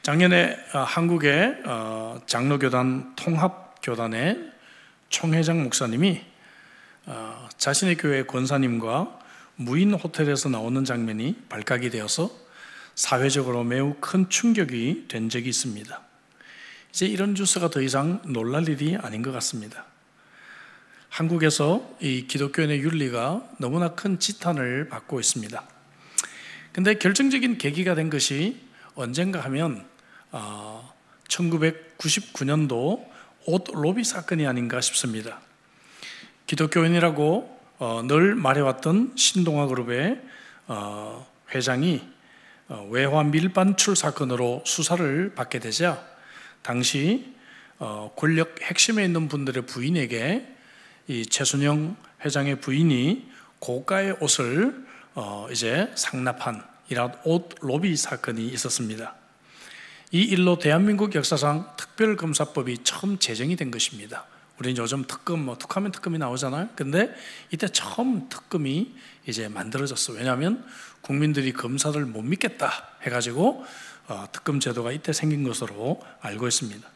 작년에 한국의 장로교단 통합교단의 총회장 목사님이 자신의 교회 권사님과 무인 호텔에서 나오는 장면이 발각이 되어서 사회적으로 매우 큰 충격이 된 적이 있습니다. 이제 이런 뉴스가 더 이상 놀랄 일이 아닌 것 같습니다. 한국에서 이 기독교인의 윤리가 너무나 큰 지탄을 받고 있습니다. 근데 결정적인 계기가 된 것이 언젠가 하면 1999년도 옷 로비 사건이 아닌가 싶습니다. 기독교인이라고 늘 말해왔던 신동아 그룹의 회장이 외화 밀반출 사건으로 수사를 받게 되자 당시 권력 핵심에 있는 분들의 부인에게 이 최순영 회장의 부인이 고가의 옷을 이제 상납한 이런 옷 로비 사건이 있었습니다. 이 일로 대한민국 역사상 특별검사법이 처음 제정이 된 것입니다. 우리는 요즘 특검, 툭하면 특검이 나오잖아요. 근데 이때 처음 특검이 이제 만들어졌어요. 왜냐하면 국민들이 검사를 못 믿겠다 해가지고 특검 제도가 이때 생긴 것으로 알고 있습니다.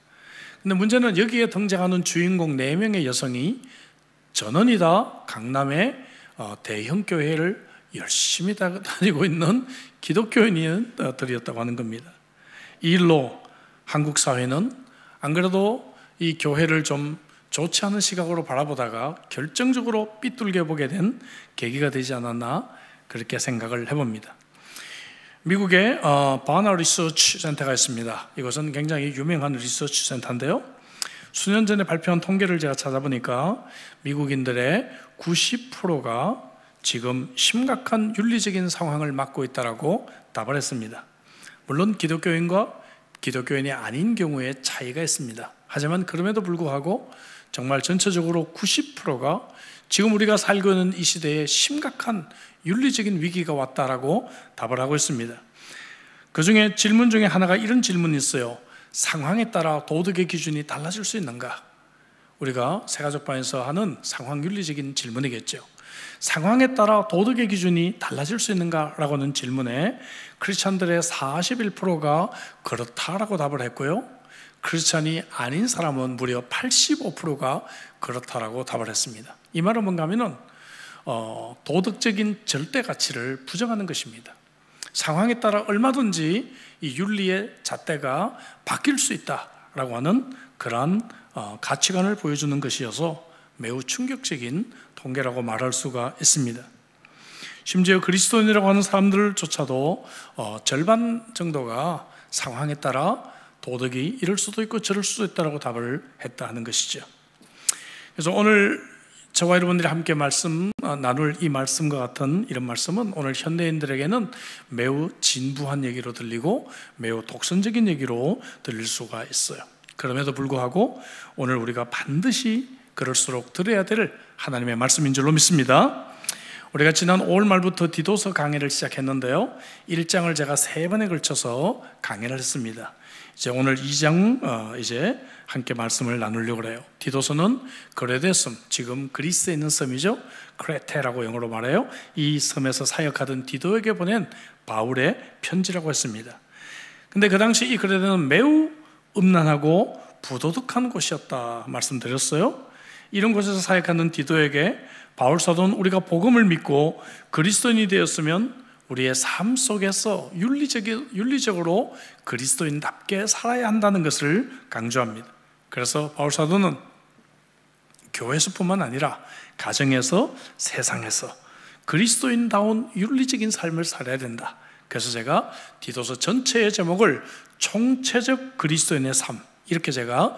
근데 문제는 여기에 등장하는 주인공 4명의 여성이 전원이 다 강남의 대형 교회를 열심히 다니고 있는 기독교인들이었다고 하는 겁니다. 이 일로 한국 사회는 안 그래도 이 교회를 좀 좋지 않은 시각으로 바라보다가 결정적으로 삐뚤게 보게 된 계기가 되지 않았나 그렇게 생각을 해봅니다. 미국에 바나 리서치 센터가 있습니다. 이것은 굉장히 유명한 리서치 센터인데요. 수년 전에 발표한 통계를 제가 찾아보니까 미국인들의 90%가 지금 심각한 윤리적인 상황을 맞고 있다고 답을 했습니다. 물론 기독교인과 기독교인이 아닌 경우에 차이가 있습니다. 하지만 그럼에도 불구하고 정말 전체적으로 90%가 지금 우리가 살고 있는 이 시대에 심각한 윤리적인 위기가 왔다라고 답을 하고 있습니다. 그 중에 질문 중에 하나가 이런 질문이 있어요. 상황에 따라 도덕의 기준이 달라질 수 있는가? 우리가 새가족반에서 하는 상황 윤리적인 질문이겠죠. 상황에 따라 도덕의 기준이 달라질 수 있는가라고 하는 질문에 크리스찬들의 41%가 그렇다라고 답을 했고요. 크리스찬이 아닌 사람은 무려 85%가 그렇다라고 답을 했습니다. 이 말은 뭔가 하면은 도덕적인 절대 가치를 부정하는 것입니다. 상황에 따라 얼마든지 이 윤리의 잣대가 바뀔 수 있다라고 하는 그러한 가치관을 보여주는 것이어서 매우 충격적인 통계라고 말할 수가 있습니다. 심지어 그리스도인이라고 하는 사람들조차도 절반 정도가 상황에 따라 도덕이 이럴 수도 있고 저럴 수도 있다고 답을 했다 하는 것이죠. 그래서 오늘 저와 여러분들이 함께 나눌 이 말씀과 같은 이런 말씀은 오늘 현대인들에게는 매우 진부한 얘기로 들리고 매우 독선적인 얘기로 들릴 수가 있어요. 그럼에도 불구하고 오늘 우리가 반드시 그럴수록 들어야 될 하나님의 말씀인 줄로 믿습니다. 우리가 지난 5월 말부터 디도서 강해를 시작했는데요, 1장을 제가 3번에 걸쳐서 강해를 했습니다. 이제 오늘 2장 이제 함께 말씀을 나누려고 해요. 디도서는 그레데 섬, 지금 그리스에 있는 섬이죠. 크레테라고 영어로 말해요. 이 섬에서 사역하던 디도에게 보낸 바울의 편지라고 했습니다. 근데 그 당시 이 그레데는 매우 음란하고 부도덕한 곳이었다 말씀드렸어요. 이런 곳에서 사역하는 디도에게 바울 사도는 우리가 복음을 믿고 그리스도인이 되었으면 우리의 삶 속에서 윤리적으로 그리스도인답게 살아야 한다는 것을 강조합니다. 그래서 바울 사도는 교회에서뿐만 아니라 가정에서, 세상에서 그리스도인다운 윤리적인 삶을 살아야 된다. 그래서 제가 디도서 전체의 제목을 총체적 그리스도인의 삶, 이렇게 제가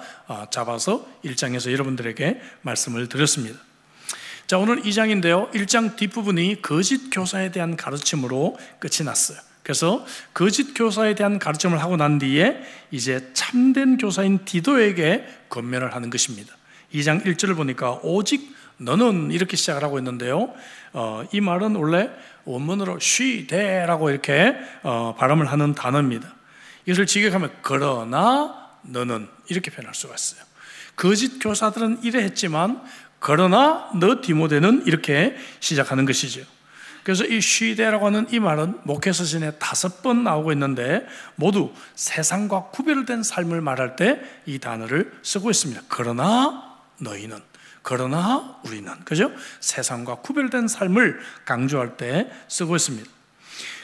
잡아서 1장에서 여러분들에게 말씀을 드렸습니다. 자, 오늘 2장인데요 1장 뒷부분이 거짓 교사에 대한 가르침으로 끝이 났어요. 그래서 거짓 교사에 대한 가르침을 하고 난 뒤에 이제 참된 교사인 디도에게 권면을 하는 것입니다. 2장 1절을 보니까 오직 너는 이렇게 시작을 하고 있는데요, 이 말은 원래 원문으로 쉬되라고 이렇게 발음을 하는 단어입니다. 이것을 직역하면 그러나 너는 이렇게 표현할 수가 있어요. 거짓 교사들은 이래 했지만 그러나 너 디모데는 이렇게 시작하는 것이죠. 그래서 이 쉬되라고 하는 이 말은 목회서신에 5번 나오고 있는데 모두 세상과 구별된 삶을 말할 때 이 단어를 쓰고 있습니다. 그러나 너희는, 그러나 우리는, 그죠? 세상과 구별된 삶을 강조할 때 쓰고 있습니다.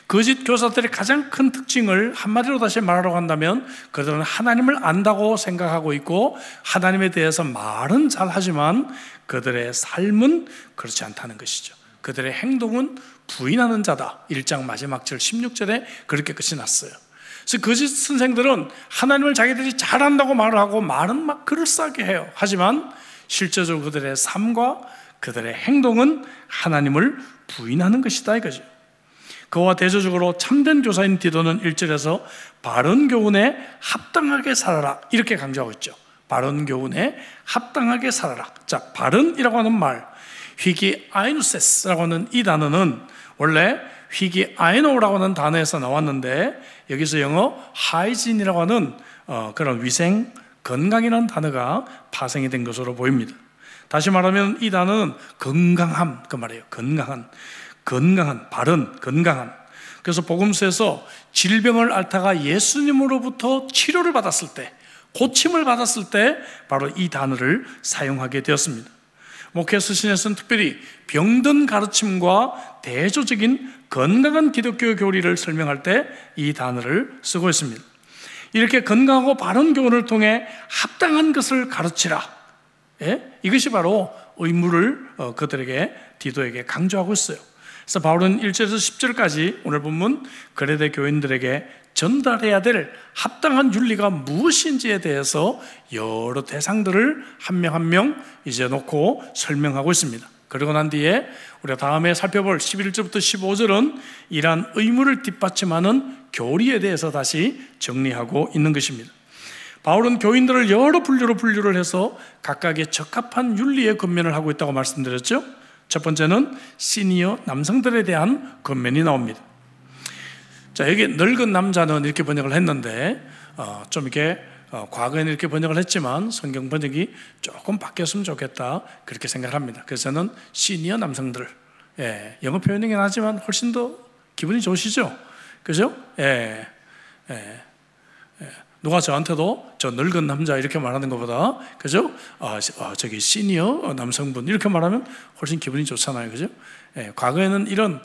거짓 교사들의 가장 큰 특징을 한마디로 다시 말하라고 한다면 그들은 하나님을 안다고 생각하고 있고 하나님에 대해서 말은 잘하지만 그들의 삶은 그렇지 않다는 것이죠. 그들의 행동은 부인하는 자다. 1장 마지막 절 16절에 그렇게 끝이 났어요. 그래서 거짓 선생들은 하나님을 자기들이 잘한다고 말을 하고 말은 막 그럴싸하게 해요. 하지만 실제적으로 그들의 삶과 그들의 행동은 하나님을 부인하는 것이다 이거죠. 그와 대조적으로 참된 교사인 디도는 1절에서 바른 교훈에 합당하게 살아라 이렇게 강조하고 있죠. 바른 교훈에 합당하게 살아라. 자, 바른이라고 하는 말, 휘기아이누세스라고 하는 이 단어는 원래 휘기아이노라고 하는 단어에서 나왔는데 여기서 영어 하이진이라고 하는 그런 위생, 건강이라는 단어가 파생이 된 것으로 보입니다. 다시 말하면 이 단어는 건강함 그 말이에요. 건강한, 바른, 건강한. 그래서 복음서에서 질병을 앓다가 예수님으로부터 치료를 받았을 때, 고침을 받았을 때 바로 이 단어를 사용하게 되었습니다. 목회서신에서는 특별히 병든 가르침과 대조적인 건강한 기독교 교리를 설명할 때 이 단어를 쓰고 있습니다. 이렇게 건강하고 바른 교훈을 통해 합당한 것을 가르치라. 이것이 바로 의무를 그들에게, 디도에게 강조하고 있어요. 그래서 바울은 1절에서 10절까지 오늘 본문 그레데 교인들에게 전달해야 될 합당한 윤리가 무엇인지에 대해서 여러 대상들을 한 명 한 명 이제 놓고 설명하고 있습니다. 그러고 난 뒤에 우리가 다음에 살펴볼 11절부터 15절은 이러한 의무를 뒷받침하는 교리에 대해서 다시 정리하고 있는 것입니다. 바울은 교인들을 여러 분류를 해서 각각의 적합한 윤리의 권면을 하고 있다고 말씀드렸죠. 첫 번째는 시니어 남성들에 대한 권면이 나옵니다. 자, 여기 늙은 남자는 이렇게 번역을 했는데 좀 이렇게 과거에는 이렇게 번역을 했지만 성경 번역이 조금 바뀌었으면 좋겠다 그렇게 생각합니다. 그래서 저는 시니어 남성들, 영어 표현이긴 하지만 훨씬 더 기분이 좋으시죠? 그죠? 누가 저한테도 저 늙은 남자 이렇게 말하는 것보다, 그죠? 저기 시니어 남성분 이렇게 말하면 훨씬 기분이 좋잖아요. 그죠? 과거에는 이런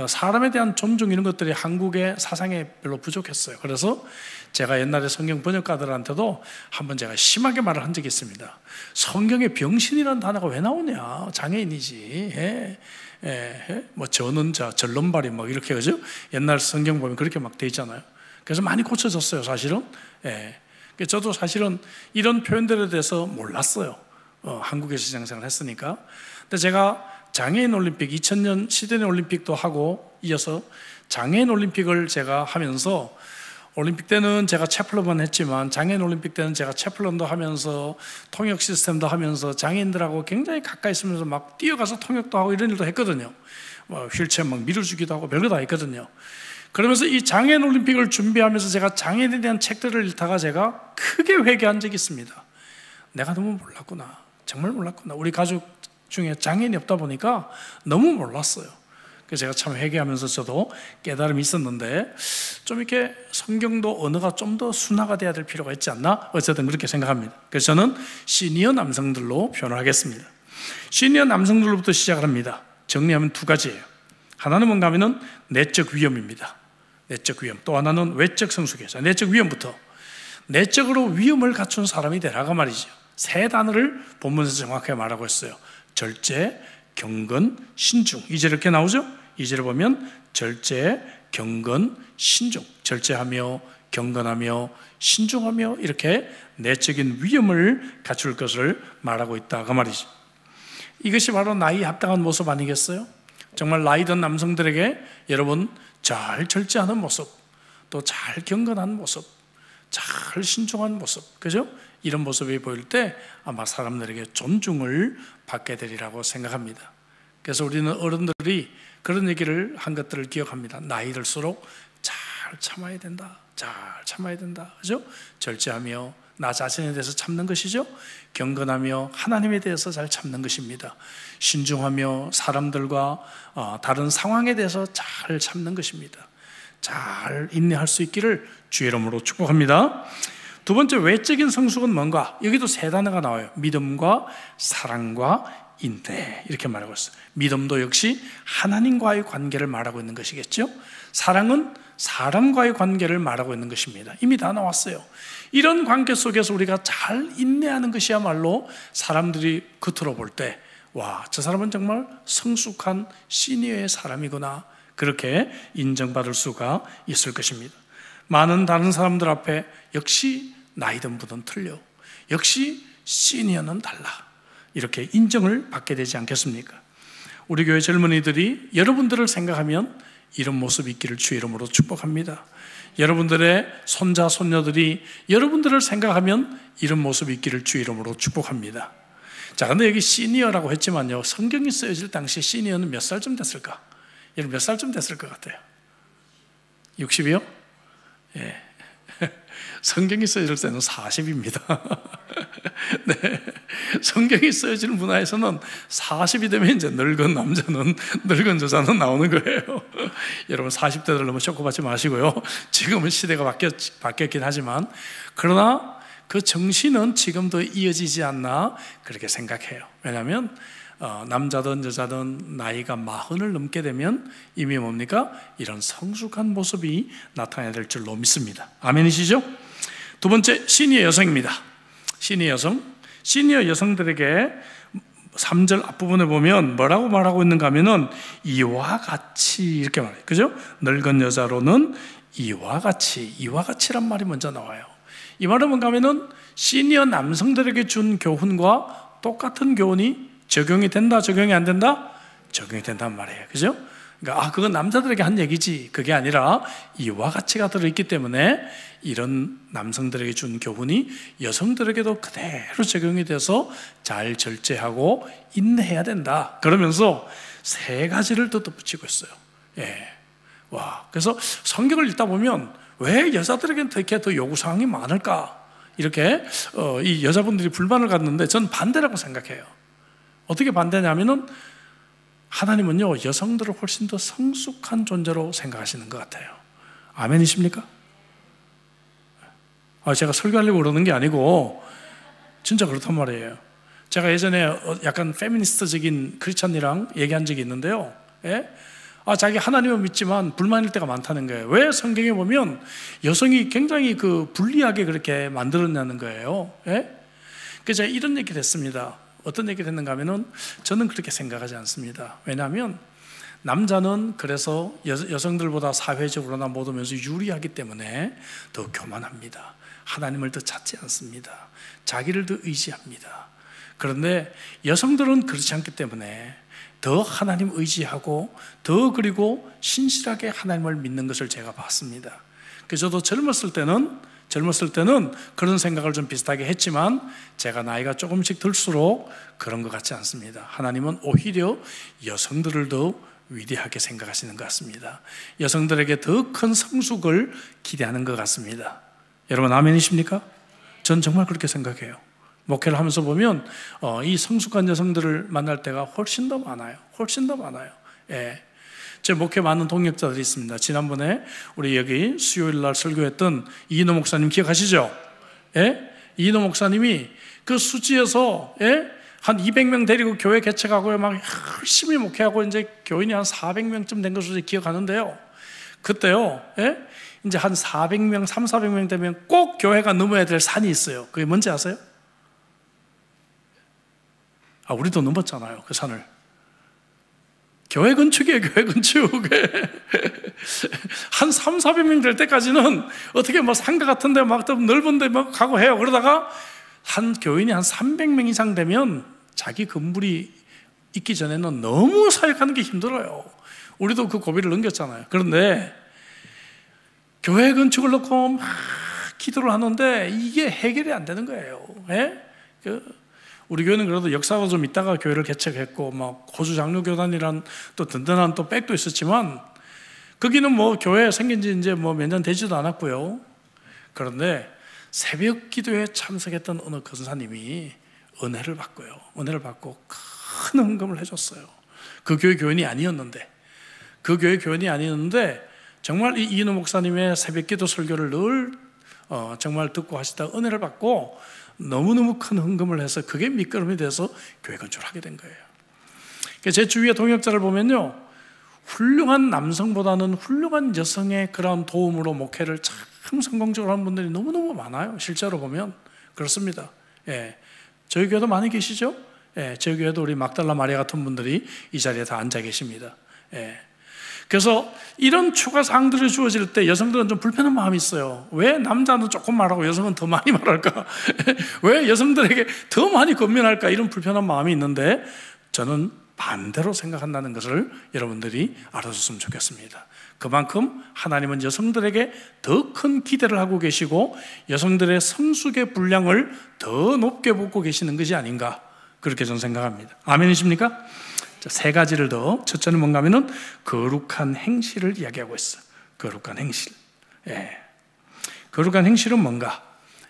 사람에 대한 존중 이런 것들이 한국의 사상에 별로 부족했어요. 그래서 제가 옛날에 성경 번역가들한테도 한번 제가 심하게 말을 한 적이 있습니다. 성경에 병신이라는 단어가 왜 나오냐? 장애인이지. 뭐 저는 자, 절름발이 막 이렇게, 그죠? 옛날 성경 보면 그렇게 막 돼 있잖아요. 그래서 많이 고쳐졌어요, 사실은. 저도 사실은 이런 표현들에 대해서 몰랐어요. 한국에서 시장생활을 했으니까. 근데 제가 장애인 올림픽 2000년 시드니 올림픽도 하고 이어서 장애인 올림픽을 제가 하면서, 올림픽 때는 제가 채플런만 했지만 장애인 올림픽 때는 제가 채플런도 하면서 통역 시스템도 하면서 장애인들하고 굉장히 가까이 있으면서 막 뛰어가서 통역도 하고 이런 일도 했거든요. 휠체어 막 밀어주기도 하고 별거 다 했거든요. 그러면서 이 장애인 올림픽을 준비하면서 제가 장애인에 대한 책들을 읽다가 제가 크게 회개한 적이 있습니다. 내가 너무 몰랐구나. 정말 몰랐구나. 우리 가족 중에 장애인이 없다 보니까 너무 몰랐어요. 그래서 제가 참 회개하면서 저도 깨달음이 있었는데 좀 이렇게 성경도 언어가 좀 더 순화가 돼야 될 필요가 있지 않나? 어쨌든 그렇게 생각합니다. 그래서 저는 시니어 남성들로 표현을 하겠습니다. 시니어 남성들로부터 시작을 합니다. 정리하면 두 가지예요. 하나는 뭔가 하면은 내적 위험입니다. 내적 위험. 또 하나는 외적 성숙이죠. 내적 위험부터. 내적으로 위험을 갖춘 사람이 되라가 말이죠. 세 단어를 본문에서 정확하게 말하고 있어요. 절제, 경건, 신중. 2절 이렇게 나오죠? 2절을 보면 절제, 경건, 신중. 절제하며 경건하며 신중하며 이렇게 내적인 위험을 갖출 것을 말하고 있다 그 말이죠. 이것이 바로 나이에 합당한 모습 아니겠어요? 정말 나이 든 남성들에게 여러분 잘 절제하는 모습, 또 잘 경건한 모습, 잘 신중한 모습, 그죠? 이런 모습이 보일 때 아마 사람들에게 존중을 받게 되리라고 생각합니다. 그래서 우리는 어른들이 그런 얘기를 한 것들을 기억합니다. 나이 들수록 잘 참아야 된다. 잘 참아야 된다. 그죠? 절제하며 나 자신에 대해서 참는 것이죠. 경건하며 하나님에 대해서 잘 참는 것입니다. 신중하며 사람들과 다른 상황에 대해서 잘 참는 것입니다. 잘 인내할 수 있기를 주의 이름으로 축복합니다. 두 번째, 외적인 성숙은 뭔가? 여기도 세 단어가 나와요. 믿음과 사랑과 인내, 이렇게 말하고 있어요. 믿음도 역시 하나님과의 관계를 말하고 있는 것이겠죠. 사랑은 사람과의 관계를 말하고 있는 것입니다. 이미 다 나왔어요. 이런 관계 속에서 우리가 잘 인내하는 것이야말로 사람들이 겉으로 볼 때, 와, 저 사람은 정말 성숙한 시니어의 사람이구나, 그렇게 인정받을 수가 있을 것입니다. 많은 다른 사람들 앞에 역시 나이 든 분은 틀려, 역시 시니어는 달라, 이렇게 인정을 받게 되지 않겠습니까? 우리 교회 젊은이들이 여러분들을 생각하면 이런 모습이 있기를 주의 이름으로 축복합니다. 여러분들의 손자, 손녀들이 여러분들을 생각하면 이런 모습이 있기를 주의 이름으로 축복합니다. 자, 근데 여기 시니어라고 했지만요, 성경이 쓰여질 당시 시니어는 몇 살쯤 됐을까? 여러분 몇 살쯤 됐을 것 같아요? 60이요? 예. 성경이 쓰여질 때는 40입니다. 네. 성경이 쓰여질 문화에서는 40이 되면 이제 늙은 남자는, 늙은 여자는 나오는 거예요. 여러분 40대들 너무 쇼크받지 마시고요. 지금은 시대가 바뀌었긴 하지만, 그러나 그 정신은 지금도 이어지지 않나 그렇게 생각해요. 왜냐하면 남자든 여자든 나이가 40을 넘게 되면 이미 뭡니까? 이런 성숙한 모습이 나타나야 될 줄로 믿습니다. 아멘이시죠? 두 번째, 시니어 여성입니다. 시니어 여성. 시니어 여성들에게 3절 앞부분에 보면 뭐라고 말하고 있는가 하면은 이와 같이, 이렇게 말해요. 그죠? 늙은 여자로는 이와 같이란 말이 먼저 나와요. 이 말은 뭔가 하면은 시니어 남성들에게 준 교훈과 똑같은 교훈이 적용이 된다, 적용이 안 된다? 적용이 된단 말이에요. 그죠? 그러니까 그건 남자들에게 한 얘기지, 그게 아니라 이와 같이가 들어있기 때문에 이런 남성들에게 준 교훈이 여성들에게도 그대로 적용이 돼서 잘 절제하고 인내해야 된다, 그러면서 세 가지를 더 덧붙이고 있어요. 예. 와, 그래서 성경을 읽다 보면 왜 여자들에게는 이렇게 더 요구사항이 많을까? 이렇게 이 여자분들이 불만을 갖는데 저는 반대라고 생각해요. 어떻게 반대냐면은 하나님은요, 여성들을 훨씬 더 성숙한 존재로 생각하시는 것 같아요. 아멘이십니까? 제가 설교하려고 그러는 게 아니고 진짜 그렇단 말이에요. 제가 예전에 약간 페미니스트적인 크리스찬이랑 얘기한 적이 있는데요. 예? 자기 하나님을 믿지만 불만일 때가 많다는 거예요. 왜 성경에 보면 여성이 굉장히 불리하게 그렇게 만들었냐는 거예요. 예? 그래서 제가 이런 얘기를 했습니다. 어떤 얘기를 했는가 하면은 저는 그렇게 생각하지 않습니다. 왜냐하면 남자는 그래서 여성들보다 사회적으로나 모든 면에서 유리하기 때문에 더 교만합니다. 하나님을 더 찾지 않습니다. 자기를 더 의지합니다. 그런데 여성들은 그렇지 않기 때문에 더 하나님 의지하고 더 그리고 신실하게 하나님을 믿는 것을 제가 봤습니다. 그래서 저도 젊었을 때는 그런 생각을 좀 비슷하게 했지만 제가 나이가 조금씩 들수록 그런 것 같지 않습니다. 하나님은 오히려 여성들을 더 위대하게 생각하시는 것 같습니다. 여성들에게 더 큰 성숙을 기대하는 것 같습니다. 여러분 아멘이십니까? 전 정말 그렇게 생각해요. 목회를 하면서 보면 이 성숙한 여성들을 만날 때가 훨씬 더 많아요. 훨씬 더 많아요. 예. 제 목회 많은 동역자들이 있습니다. 지난번에 우리 여기 수요일 날 설교했던 이인호 목사님 기억하시죠? 예? 이인호 목사님이 그 수지에서 한 200명 데리고 교회 개척하고 막 열심히 목회하고 이제 교인이 한 400명쯤 된 것으로 기억하는데요. 그때요, 이제 한 400명, 300~400명 되면 꼭 교회가 넘어야 될 산이 있어요. 그게 뭔지 아세요? 우리도 넘었잖아요, 그 산을. 교회 건축이에요, 교회 건축. 한 300~400명 될 때까지는 어떻게 상가 같은데 막 넓은데 막 가고 해요. 그러다가 한 교인이 한 300명 이상 되면 자기 건물이 있기 전에는 너무 사역하는 게 힘들어요. 우리도 그 고비를 넘겼잖아요. 그런데 교회 건축을 놓고 막 기도를 하는데 이게 해결이 안 되는 거예요. 우리 교회는 그래도 역사가 좀 있다가 교회를 개척했고, 막 호주 장로교단이란 또 든든한 또 백도 있었지만, 거기는 교회 생긴 지 이제 몇 년 되지도 않았고요. 그런데 새벽 기도에 참석했던 어느 권사님이 은혜를 받고요. 은혜를 받고 큰 헌금을 해줬어요. 그 교회 교인이 아니었는데, 정말 이 이인호 목사님의 새벽 기도 설교를 늘 정말 듣고 하시다 은혜를 받고 너무너무 큰 헌금을 해서 그게 밑거름이 돼서 교회 건축하게 된 거예요. 제 주위의 동역자를 보면요, 훌륭한 남성보다는 훌륭한 여성의 그런 도움으로 목회를 참 성공적으로 하는 분들이 너무너무 많아요. 실제로 보면 그렇습니다. 예, 저희 교회도 많이 계시죠? 예, 저희 교회도 우리 막달라 마리아 같은 분들이 이 자리에 다 앉아 계십니다. 예. 그래서 이런 추가 사항들이 주어질 때 여성들은 좀 불편한 마음이 있어요. 왜 남자는 조금 말하고 여성은 더 많이 말할까? 왜 여성들에게 더 많이 권면할까? 이런 불편한 마음이 있는데 저는 반대로 생각한다는 것을 여러분들이 알아줬으면 좋겠습니다. 그만큼 하나님은 여성들에게 더 큰 기대를 하고 계시고 여성들의 성숙의 분량을 더 높게 보고 계시는 것이 아닌가, 그렇게 저는 생각합니다. 아멘이십니까? 세 가지를 더. 첫째는 뭔가 하면은 거룩한 행실을 이야기하고 있어요. 거룩한 행실. 예. 거룩한 행실은 뭔가?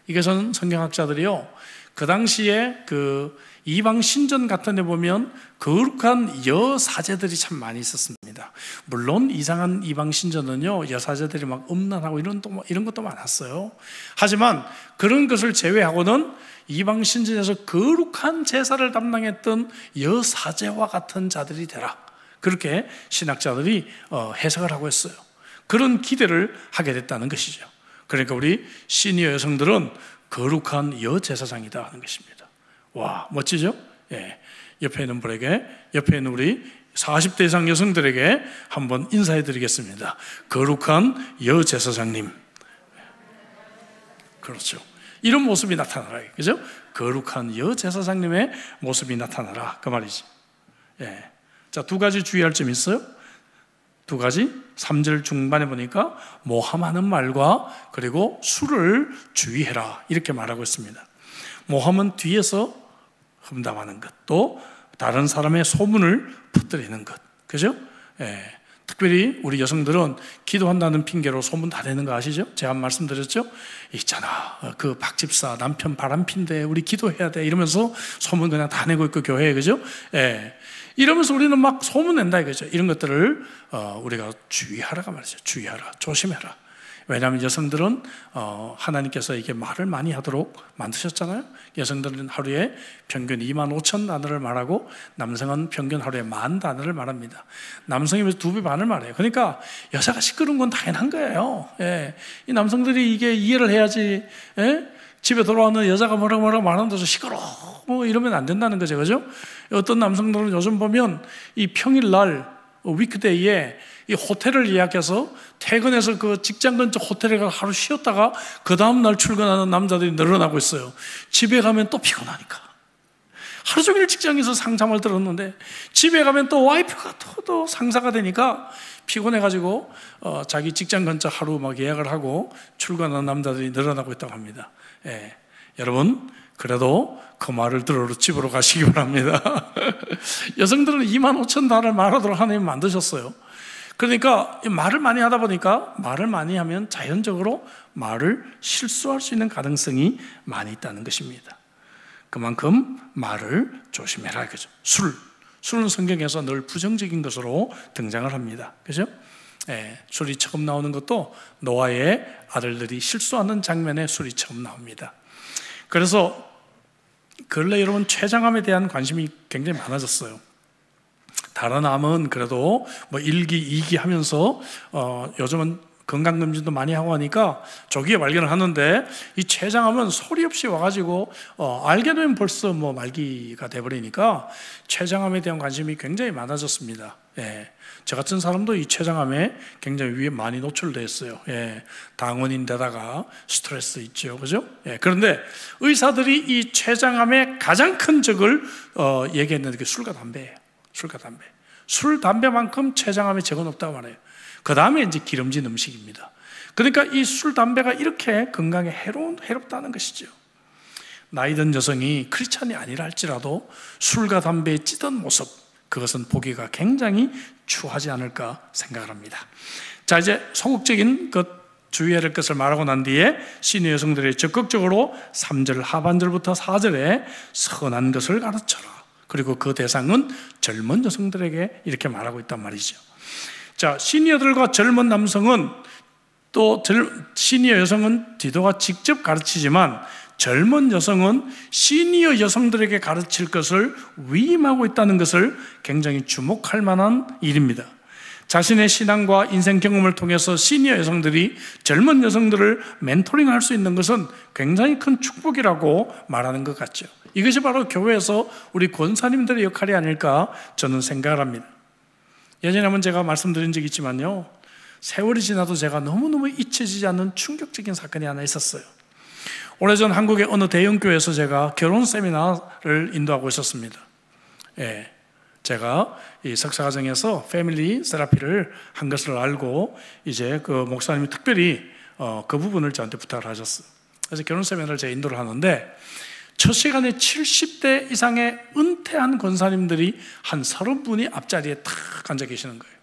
이것은 성경학자들이요, 그 당시에 그 이방 신전 같은 데 보면 거룩한 여사제들이 참 많이 있었습니다. 물론 이상한 이방 신전은요, 여사제들이 막 음란하고 이런 것도 많았어요. 하지만 그런 것을 제외하고는 이방 신전에서 거룩한 제사를 담당했던 여사제와 같은 자들이 되라, 그렇게 신학자들이 해석을 하고 있어요. 그런 기대를 하게 됐다는 것이죠. 그러니까 우리 시니어 여성들은 거룩한 여제사장이다 하는 것입니다. 와, 멋지죠? 예. 옆에 있는 분에게, 옆에 있는 우리 40대 이상 여성들에게 한번 인사해 드리겠습니다. 거룩한 여제사장님. 그렇죠. 이런 모습이 나타나라, 그죠? 거룩한 여제사장님의 모습이 나타나라, 그 말이지. 예. 자, 두 가지 주의할 점이 있어요. 두 가지. 3절 중반에 보니까 모함하는 말과 그리고 술을 주의해라, 이렇게 말하고 있습니다. 모함은 뒤에서 험담하는 것, 또 다른 사람의 소문을 퍼뜨리는 것, 그죠? 예. 특별히 우리 여성들은 기도한다는 핑계로 소문 다 내는 거 아시죠? 제가 말씀드렸죠? 있잖아, 그 박 집사 남편 바람핀데 우리 기도해야 돼, 이러면서 소문 그냥 다 내고 있고 교회에, 그죠? 예. 이러면서 우리는 막 소문 낸다 이거죠. 이런 것들을 우리가 주의하라가 말이죠. 주의하라, 조심해라. 왜냐하면 여성들은 하나님께서 이게 말을 많이 하도록 만드셨잖아요. 여성들은 하루에 평균 25,000 단어를 말하고 남성은 평균 하루에 10,000 단어를 말합니다. 남성이면 2배 반을 말해요. 그러니까 여자가 시끄러운 건 당연한 거예요. 예. 이 남성들이 이게 이해를 해야지. 예? 집에 돌아오는 여자가 뭐라고 말하는데서 시끄러워 뭐 이러면 안 된다는 거죠, 그죠? 어떤 남성들은 요즘 보면 이 평일날 위크데이에 이 호텔을 예약해서 퇴근해서 그 직장 근처 호텔에 가서 하루 쉬었다가 그 다음날 출근하는 남자들이 늘어나고 있어요. 집에 가면 또 피곤하니까. 하루 종일 직장에서 상담을 들었는데 집에 가면 또 와이프가 또 상사가 되니까 피곤해가지고 자기 직장 근처 하루 막 예약을 하고 출근하는 남자들이 늘어나고 있다고 합니다. 예. 여러분, 그래도 그 말을 들으러 집으로 가시기 바랍니다. 여성들은 25,000 단어를 말하도록 하나님 만드셨어요. 그러니까 말을 많이 하다 보니까 말을 많이 하면 자연적으로 말을 실수할 수 있는 가능성이 많이 있다는 것입니다. 그만큼 말을 조심해라 이거죠. 술은 성경에서 늘 부정적인 것으로 등장을 합니다. 그죠? 예, 술이 처음 나오는 것도 노아의 아들들이 실수하는 장면에 술이 처음 나옵니다. 그래서 근래 여러분 췌장암에 대한 관심이 굉장히 많아졌어요. 다른 암은 그래도 뭐 1기, 2기 하면서 요즘은 건강검진도 많이 하고 하니까 조기에 발견을 하는데 이 췌장암은 소리 없이 와가지고 알게 되면 벌써 뭐 말기가 돼버리니까 췌장암에 대한 관심이 굉장히 많아졌습니다. 예. 저 같은 사람도 이 췌장암에 굉장히 위에 많이 노출되어 있어요. 예. 당원인데다가 스트레스 있죠, 그죠? 예. 그런데 의사들이 이 췌장암의 가장 큰 적을 얘기했는데 그게 술과 담배예요. 술과 담배. 술, 담배만큼 췌장암에 적은 없다고 말해요. 그 다음에 이제 기름진 음식입니다. 그러니까 이 술, 담배가 이렇게 건강에 해롭다는 것이죠. 나이 든 여성이 크리스찬이 아니라 할지라도 술과 담배에 찌든 모습, 그것은 보기가 굉장히 추하지 않을까 생각을 합니다. 자, 이제 소극적인 것 주의해야 할 것을 말하고 난 뒤에 시니어 여성들이 적극적으로 3절 하반절부터 4절에 선한 것을 가르쳐라. 그리고 그 대상은 젊은 여성들에게 이렇게 말하고 있단 말이죠. 자, 시니어들과 젊은 남성은 또 시니어 여성은 디도가 직접 가르치지만 젊은 여성은 시니어 여성들에게 가르칠 것을 위임하고 있다는 것을 굉장히 주목할 만한 일입니다. 자신의 신앙과 인생 경험을 통해서 시니어 여성들이 젊은 여성들을 멘토링할 수 있는 것은 굉장히 큰 축복이라고 말하는 것 같죠. 이것이 바로 교회에서 우리 권사님들의 역할이 아닐까 저는 생각을 합니다. 예전에 한번 제가 말씀드린 적이 있지만요, 세월이 지나도 제가 너무너무 잊혀지지 않는 충격적인 사건이 하나 있었어요. 오래전 한국의 어느 대형교회에서 제가 결혼 세미나를 인도하고 있었습니다. 제가 이 석사과정에서 패밀리 세라피를 한 것을 알고 이제 그 목사님이 특별히 그 부분을 저한테 부탁을 하셨어요. 그래서 결혼 세미나를 제가 인도를 하는데 첫 시간에 70대 이상의 은퇴한 권사님들이 한 30분이 앞자리에 탁 앉아 계시는 거예요.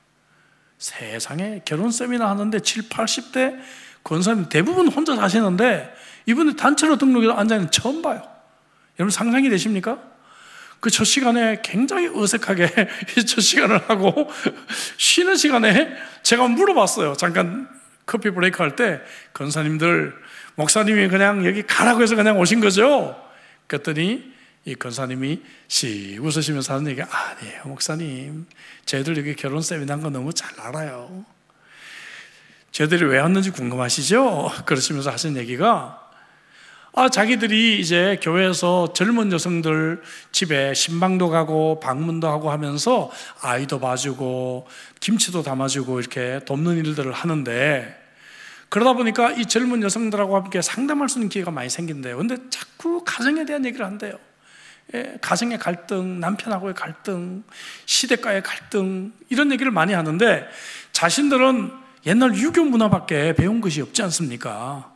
세상에, 결혼 세미나 하는데 70, 80대 권사님 대부분 혼자 사시는데 이분들 단체로 등록해서 앉아있는 처음 봐요. 여러분 상상이 되십니까? 그 첫 시간에 굉장히 어색하게 첫 시간을 하고 쉬는 시간에 제가 물어봤어요. 잠깐 커피 브레이크 할 때, 권사님들, 목사님이 그냥 여기 가라고 해서 그냥 오신 거죠? 그랬더니 이 권사님이 웃으시면서 하는 얘기가, 아니에요 목사님, 저희들 여기 결혼 세미나 한 거 너무 잘 알아요. 저희들이 왜 왔는지 궁금하시죠? 그러시면서 하신 얘기가, 자기들이 이제 교회에서 젊은 여성들 집에 신방도 가고 방문도 하고 하면서 아이도 봐주고 김치도 담아주고 이렇게 돕는 일들을 하는데, 그러다 보니까 이 젊은 여성들하고 함께 상담할 수 있는 기회가 많이 생긴대요. 근데 자꾸 가정에 대한 얘기를 한대요. 가정의 갈등, 남편하고의 갈등, 시댁과의 갈등, 이런 얘기를 많이 하는데 자신들은 옛날 유교 문화밖에 배운 것이 없지 않습니까?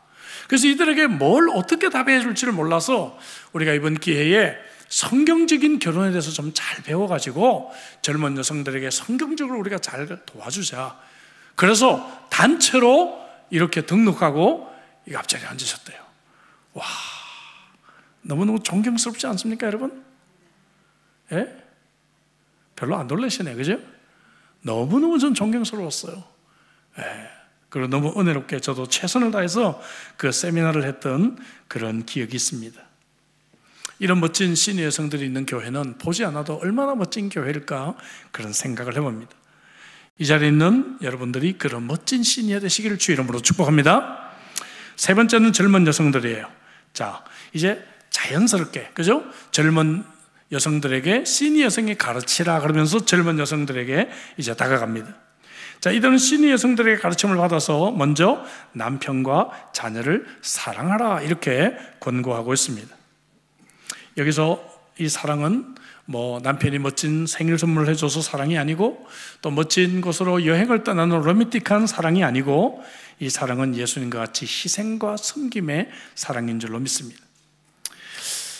그래서 이들에게 뭘 어떻게 답해 줄지를 몰라서 우리가 이번 기회에 성경적인 결혼에 대해서 좀 잘 배워가지고 젊은 여성들에게 성경적으로 우리가 잘 도와주자. 그래서 단체로 이렇게 등록하고 이 앞자리에 앉으셨대요. 와, 너무너무 존경스럽지 않습니까, 여러분? 예? 별로 안 놀라시네, 그죠? 너무너무 전 존경스러웠어요. 예. 그리고 너무 은혜롭게 저도 최선을 다해서 그 세미나를 했던 그런 기억이 있습니다. 이런 멋진 시니어 여성들이 있는 교회는 보지 않아도 얼마나 멋진 교회일까, 그런 생각을 해봅니다. 이 자리에 있는 여러분들이 그런 멋진 시니어 되시기를 주 이름으로 축복합니다. 세 번째는 젊은 여성들이에요. 자, 이제 자연스럽게, 그죠? 젊은 여성들에게 시니어 여성이 가르치라 그러면서 젊은 여성들에게 이제 다가갑니다. 자, 이들은 시니어 여성들에게 가르침을 받아서 먼저 남편과 자녀를 사랑하라 이렇게 권고하고 있습니다. 여기서 이 사랑은 남편이 멋진 생일 선물을 해줘서 사랑이 아니고, 또 멋진 곳으로 여행을 떠나는 로맨틱한 사랑이 아니고, 이 사랑은 예수님과 같이 희생과 섬김의 사랑인 줄로 믿습니다.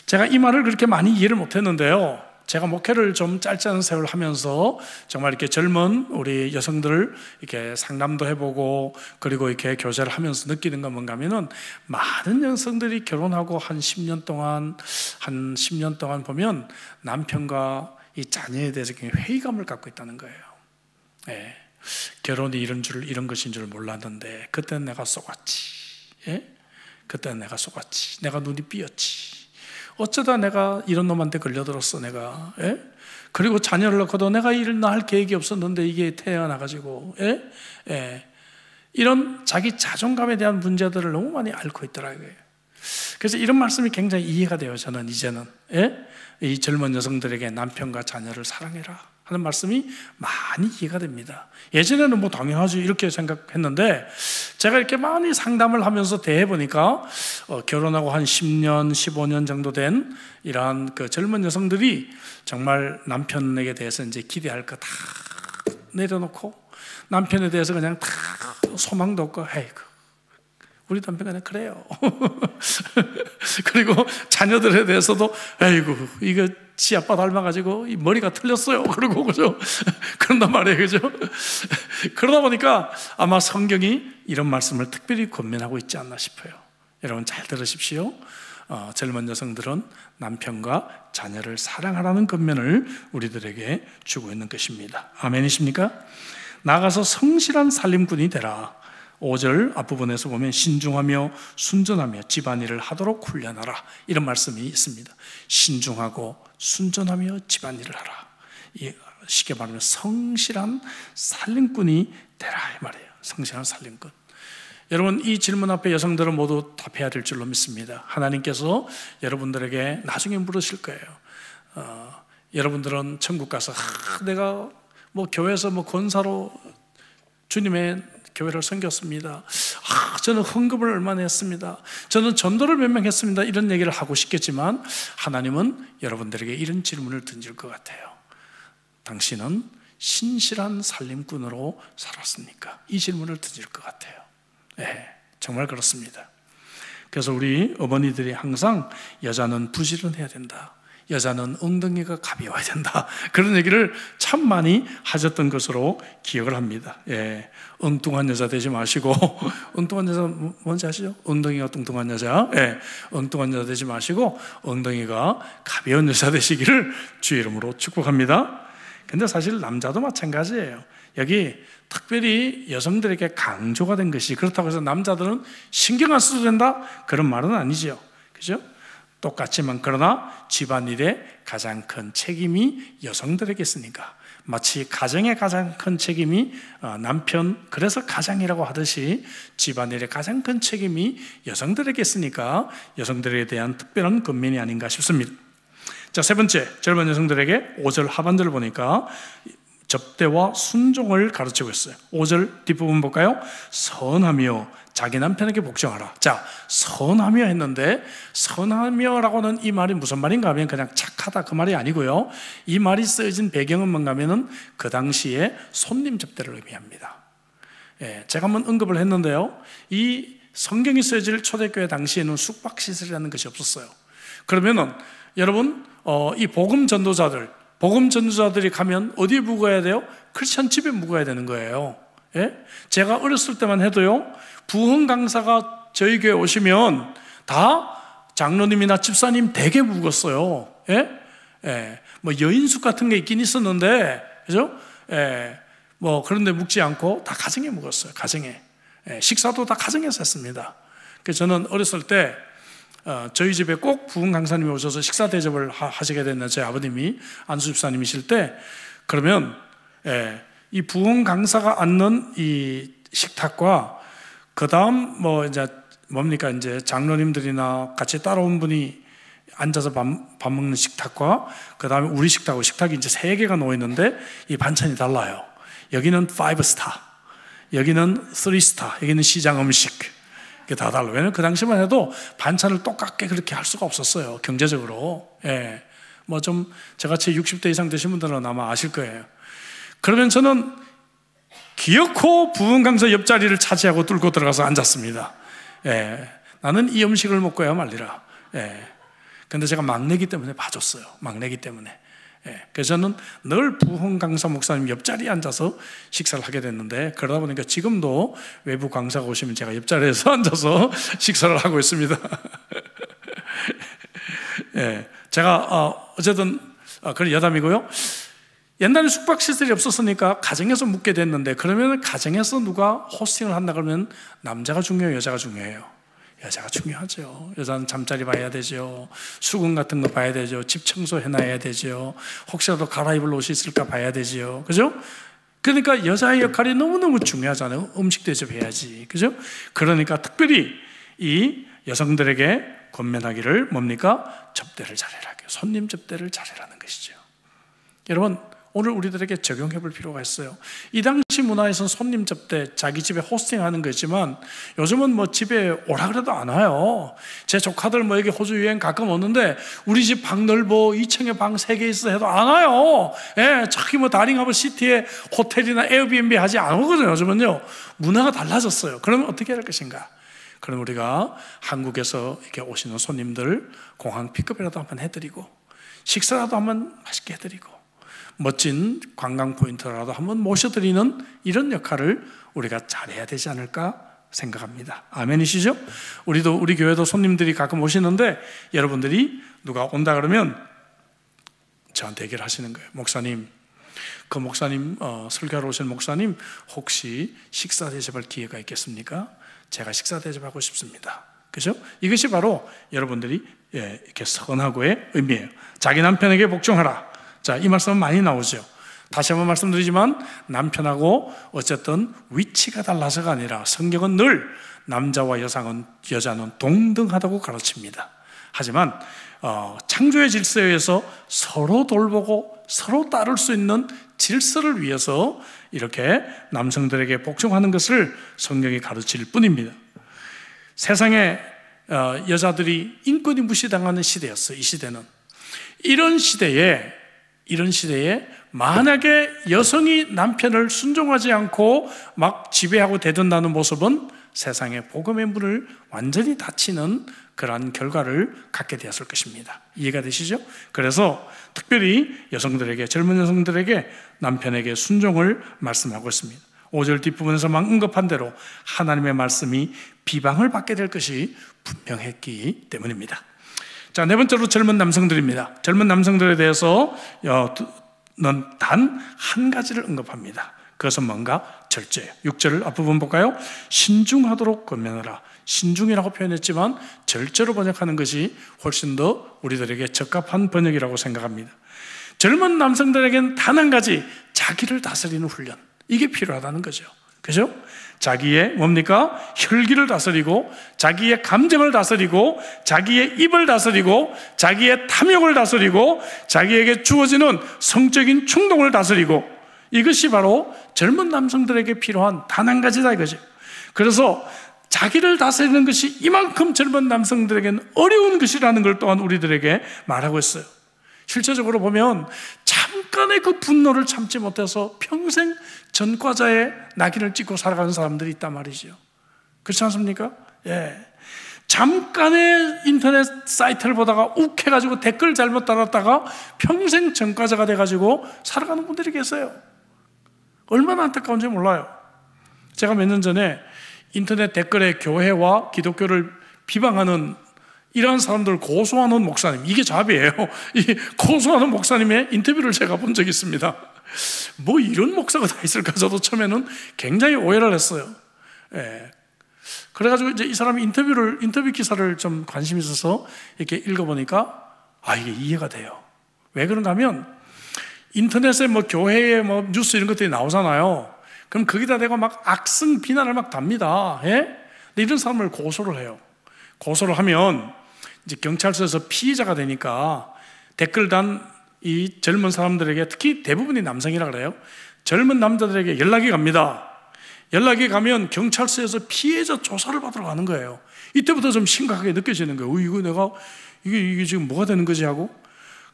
제가 이 말을 그렇게 많이 이해를 못했는데요, 제가 목회를 좀 짧지 않은 세월 하면서 정말 이렇게 젊은 우리 여성들을 이렇게 상담도 해보고 그리고 이렇게 교제를 하면서 느끼는 건 뭔가 하면은, 많은 여성들이 결혼하고 한 10년 동안 보면 남편과 이 자녀에 대해서 굉장히 회의감을 갖고 있다는 거예요. 예. 결혼이 이런 것인 줄 몰랐는데 그때는 내가 속았지. 예? 그때는 내가 속았지. 내가 눈이 삐었지. 어쩌다 내가 이런 놈한테 걸려들었어, 내가. 예? 그리고 자녀를 낳고도 내가 일을 낳을 계획이 없었는데 이게 태어나가지고, 예? 예. 이런 자기 자존감에 대한 문제들을 너무 많이 앓고 있더라고요. 그래서 이런 말씀이 굉장히 이해가 돼요, 저는 이제는. 예? 이 젊은 여성들에게 남편과 자녀를 사랑해라 하는 말씀이 많이 이해가 됩니다. 예전에는 당연하지 이렇게 생각했는데, 제가 이렇게 많이 상담을 하면서 대해보니까 결혼하고 한 10년, 15년 정도 된 이러한 그 젊은 여성들이 정말 남편에게 대해서 이제 기대할 거 다 내려놓고 남편에 대해서 그냥 다 소망도 없고, 에이구, 우리 남편은 그냥 그래요. 그리고 자녀들에 대해서도 아이고 이거 지 아빠 닮아가지고 이 머리가 틀렸어요 그러고, 그죠? 그런단 말이에요, 그죠? 그러다 보니까 아마 성경이 이런 말씀을 특별히 권면하고 있지 않나 싶어요. 여러분 잘 들으십시오. 젊은 여성들은 남편과 자녀를 사랑하라는 권면을 우리들에게 주고 있는 것입니다. 아멘이십니까? 나가서 성실한 살림꾼이 되라. 5절 앞부분에서 보면 신중하며 순전하며 집안일을 하도록 훈련하라, 이런 말씀이 있습니다. 신중하고 순전하며 집안일을 하라. 쉽게 말하면 성실한 살림꾼이 되라 이 말이에요. 성실한 살림꾼. 여러분 이 질문 앞에 여성들은 모두 답해야 될 줄로 믿습니다. 하나님께서 여러분들에게 나중에 물으실 거예요. 여러분들은 천국 가서 내가 뭐 교회에서 뭐 권사로 주님의 교회를 섬겼습니다. 저는 헌금을 얼마나 했습니다. 저는 전도를 몇 명 했습니다. 이런 얘기를 하고 싶겠지만 하나님은 여러분들에게 이런 질문을 던질 것 같아요. 당신은 신실한 살림꾼으로 살았습니까? 이 질문을 던질 것 같아요. 네, 정말 그렇습니다. 그래서 우리 어머니들이 항상 여자는 부지런해야 된다, 여자는 엉덩이가 가벼워야 된다, 그런 얘기를 참 많이 하셨던 것으로 기억을 합니다. 예, 엉뚱한 여자 되지 마시고 엉뚱한 여자 뭔지 아시죠? 엉덩이가 뚱뚱한 여자. 예, 엉뚱한 여자 되지 마시고 엉덩이가 가벼운 여자 되시기를 주의 이름으로 축복합니다. 근데 사실 남자도 마찬가지예요. 여기 특별히 여성들에게 강조가 된 것이, 그렇다고 해서 남자들은 신경 안 써도 된다, 그런 말은 아니죠. 그죠? 똑같지만 그러나 집안일에 가장 큰 책임이 여성들에게 있으니까, 마치 가정의 가장 큰 책임이 남편, 그래서 가장이라고 하듯이 집안일의 가장 큰 책임이 여성들에게 있으니까 여성들에 대한 특별한 권면이 아닌가 싶습니다. 자, 세 번째, 젊은 여성들에게 5절 하반절을 보니까 접대와 순종을 가르치고 있어요. 5절 뒷부분 볼까요? 선하며 자기 남편에게 복종하라. 자, 선하며 했는데, 선하며라고는 이 말이 무슨 말인가 하면 그냥 착하다 그 말이 아니고요, 이 말이 쓰여진 배경은 뭔가 하면은 그 당시에 손님 접대를 의미합니다. 예, 제가 한번 언급을 했는데요, 이 성경이 쓰여질 초대교회 당시에는 숙박시설이라는 것이 없었어요. 그러면은 여러분 이 복음 전도자들이 가면 어디에 묵어야 돼요? 크리스천 집에 묵어야 되는 거예요. 예? 제가 어렸을 때만 해도요, 부흥 강사가 저희 교회 오시면 다 장로님이나 집사님 댁에 묵었어요. 예? 예. 뭐 여인숙 같은 게 있긴 있었는데, 그죠? 예. 뭐 그런데 묵지 않고 다 가정에 묵었어요. 가정에. 예. 식사도 다 가정에서 했습니다. 그래서 저는 어렸을 때 저희 집에 꼭 부흥 강사님이 오셔서 식사 대접을 하시게 됐는데, 제 아버님이 안수 집사님이실 때, 그러면 이 부흥 강사가 앉는 이 식탁과 그 다음 이제 장로님들이나 같이 따라온 분이 앉아서 밥 먹는 식탁과 그 다음에 우리 식탁이 이제 3개가 놓여 있는데 이 반찬이 달라요. 여기는 5스타, 여기는 3스타, 여기는 시장 음식. 이게 다 달라요. 왜냐면 그 당시만 해도 반찬을 똑같게 그렇게 할 수가 없었어요, 경제적으로. 예. 뭐 좀 저같이 60대 이상 되신 분들은 아마 아실 거예요. 그러면 저는 기어코 부흥 강사 옆자리를 차지하고 뚫고 들어가서 앉았습니다. 예. 나는 이 음식을 먹고야 말리라. 예. 근데 제가 막내기 때문에 봐줬어요. 막내기 때문에. 예. 그래서 저는 늘 부흥 강사 목사님 옆자리에 앉아서 식사를 하게 됐는데, 그러다 보니까 지금도 외부 강사가 오시면 제가 옆자리에서 앉아서 식사를 하고 있습니다. 예. 제가 어쨌든 그런 여담이고요. 옛날에 숙박시설이 없었으니까 가정에서 묵게 됐는데, 그러면 가정에서 누가 호스팅을 한다 그러면 남자가 중요해요, 여자가 중요해요? 여자가 중요하죠. 여자는 잠자리 봐야 되죠. 수건 같은 거 봐야 되죠. 집 청소 해놔야 되죠. 혹시라도 갈아입을 옷이 있을까 봐야 되죠. 그죠? 그러니까 여자의 역할이 너무너무 중요하잖아요. 음식 대접해야지. 그죠? 그러니까 특별히 이 여성들에게 권면하기를 뭡니까? 접대를 잘해라. 손님 접대를 잘해라는 것이죠. 여러분, 오늘 우리들에게 적용해 볼 필요가 있어요. 이 당시 문화에서는 손님 접대, 자기 집에 호스팅하는 거지만 요즘은 뭐 집에 오라 그래도 안 와요. 제 조카들 뭐 여기 호주 여행 가끔 오는데 우리 집 방 넓어, 2층에 방 3개 있어 해도 안 와요. 예, 저기 뭐 다링하버 시티에 호텔이나 에어비앤비 하지 않거든요. 요즘은요, 문화가 달라졌어요. 그러면 어떻게 할 것인가? 그럼 우리가 한국에서 이렇게 오시는 손님들 공항 픽업이라도 한번 해드리고, 식사라도 한번 맛있게 해드리고, 멋진 관광 포인트라도 한번 모셔드리는 이런 역할을 우리가 잘해야 되지 않을까 생각합니다. 아멘이시죠? 우리 교회도 손님들이 가끔 오시는데, 여러분들이 누가 온다 그러면 저한테 얘기를 하시는 거예요. 목사님, 그 목사님, 설교하러 오신 목사님, 혹시 식사 대접할 기회가 있겠습니까? 제가 식사 대접하고 싶습니다. 그죠? 이것이 바로 여러분들이 이렇게 선하고의 의미예요. 자기 남편에게 복종하라. 자, 이 말씀은 많이 나오죠. 다시 한번 말씀드리지만, 남편하고 어쨌든 위치가 달라서가 아니라 성경은 늘 남자와 여자는 동등하다고 가르칩니다. 하지만 창조의 질서에서 서로 돌보고 서로 따를 수 있는 질서를 위해서 이렇게 남성들에게 복종하는 것을 성경이 가르칠 뿐입니다. 세상에 여자들이 인권이 무시당하는 시대였어요. 이 시대는. 이런 시대에 만약에 여성이 남편을 순종하지 않고 막 지배하고 대든다는 모습은 세상의 복음의 문을 완전히 닫히는 그러한 결과를 갖게 되었을 것입니다. 이해가 되시죠? 그래서 특별히 여성들에게, 젊은 여성들에게 남편에게 순종을 말씀하고 있습니다. 5절 뒷부분에서 막 언급한 대로 하나님의 말씀이 비방을 받게 될 것이 분명했기 때문입니다. 자, 네 번째로 젊은 남성들입니다. 젊은 남성들에 대해서는 단 한 가지를 언급합니다. 그것은 뭔가? 절제예요. 6절 앞부분 볼까요? 신중하도록 권면하라. 신중이라고 표현했지만 절제로 번역하는 것이 훨씬 더 우리들에게 적합한 번역이라고 생각합니다. 젊은 남성들에게는 단 한 가지, 자기를 다스리는 훈련, 이게 필요하다는 거죠. 그죠? 자기의 뭡니까? 혈기를 다스리고, 자기의 감정을 다스리고, 자기의 입을 다스리고, 자기의 탐욕을 다스리고, 자기에게 주어지는 성적인 충동을 다스리고, 이것이 바로 젊은 남성들에게 필요한 단 한 가지다 이거죠. 그래서 자기를 다스리는 것이 이만큼 젊은 남성들에게는 어려운 것이라는 걸 또한 우리들에게 말하고 있어요. 실제적으로 보면 잠깐의 그 분노를 참지 못해서 평생 전과자의 낙인을 찍고 살아가는 사람들이 있단 말이죠. 그렇지 않습니까? 예. 잠깐의 인터넷 사이트를 보다가 욱해가지고 댓글 잘못 달았다가 평생 전과자가 돼가지고 살아가는 분들이 계세요. 얼마나 안타까운지 몰라요. 제가 몇 년 전에 인터넷 댓글에 교회와 기독교를 비방하는 이런 사람들을 고소하는 목사님, 이게 잡이에요. 이 고소하는 목사님의 인터뷰를 제가 본 적이 있습니다. 뭐 이런 목사가 다 있을까? 저도 처음에는 굉장히 오해를 했어요. 예. 그래가지고 이제 이 사람이 인터뷰 기사를 좀 관심 있어서 이렇게 읽어보니까 이게 이해가 돼요. 왜 그런가 하면 인터넷에 뭐 교회에 뭐 뉴스 이런 것들이 나오잖아요. 그럼 거기다 대고 막 악성 비난을 막 답니다. 예? 근데 이런 사람을 고소를 해요. 고소를 하면 이제 경찰서에서 피의자가 되니까 댓글 단 이 젊은 사람들에게, 특히 대부분이 남성이라 그래요. 젊은 남자들에게 연락이 갑니다. 연락이 가면 경찰서에서 피해자 조사를 받으러 가는 거예요. 이때부터 좀 심각하게 느껴지는 거예요. 이게 지금 뭐가 되는 거지 하고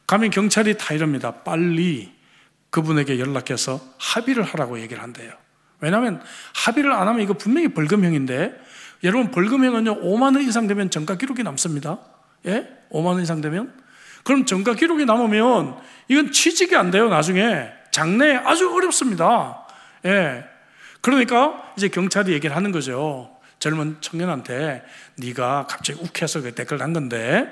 가면 경찰이 다 이럽니다. 빨리 그분에게 연락해서 합의를 하라고 얘기를 한대요. 왜냐하면 합의를 안 하면 이거 분명히 벌금형인데, 여러분 벌금형은요 5만 원 이상 되면 전과 기록이 남습니다. 예? 5만 원 이상 되면? 그럼 전과 기록이 남으면 이건 취직이 안 돼요. 나중에 장래에 아주 어렵습니다. 예. 그러니까 이제 경찰이 얘기를 하는 거죠. 젊은 청년한테 네가 갑자기 욱해서 그 댓글 단 건데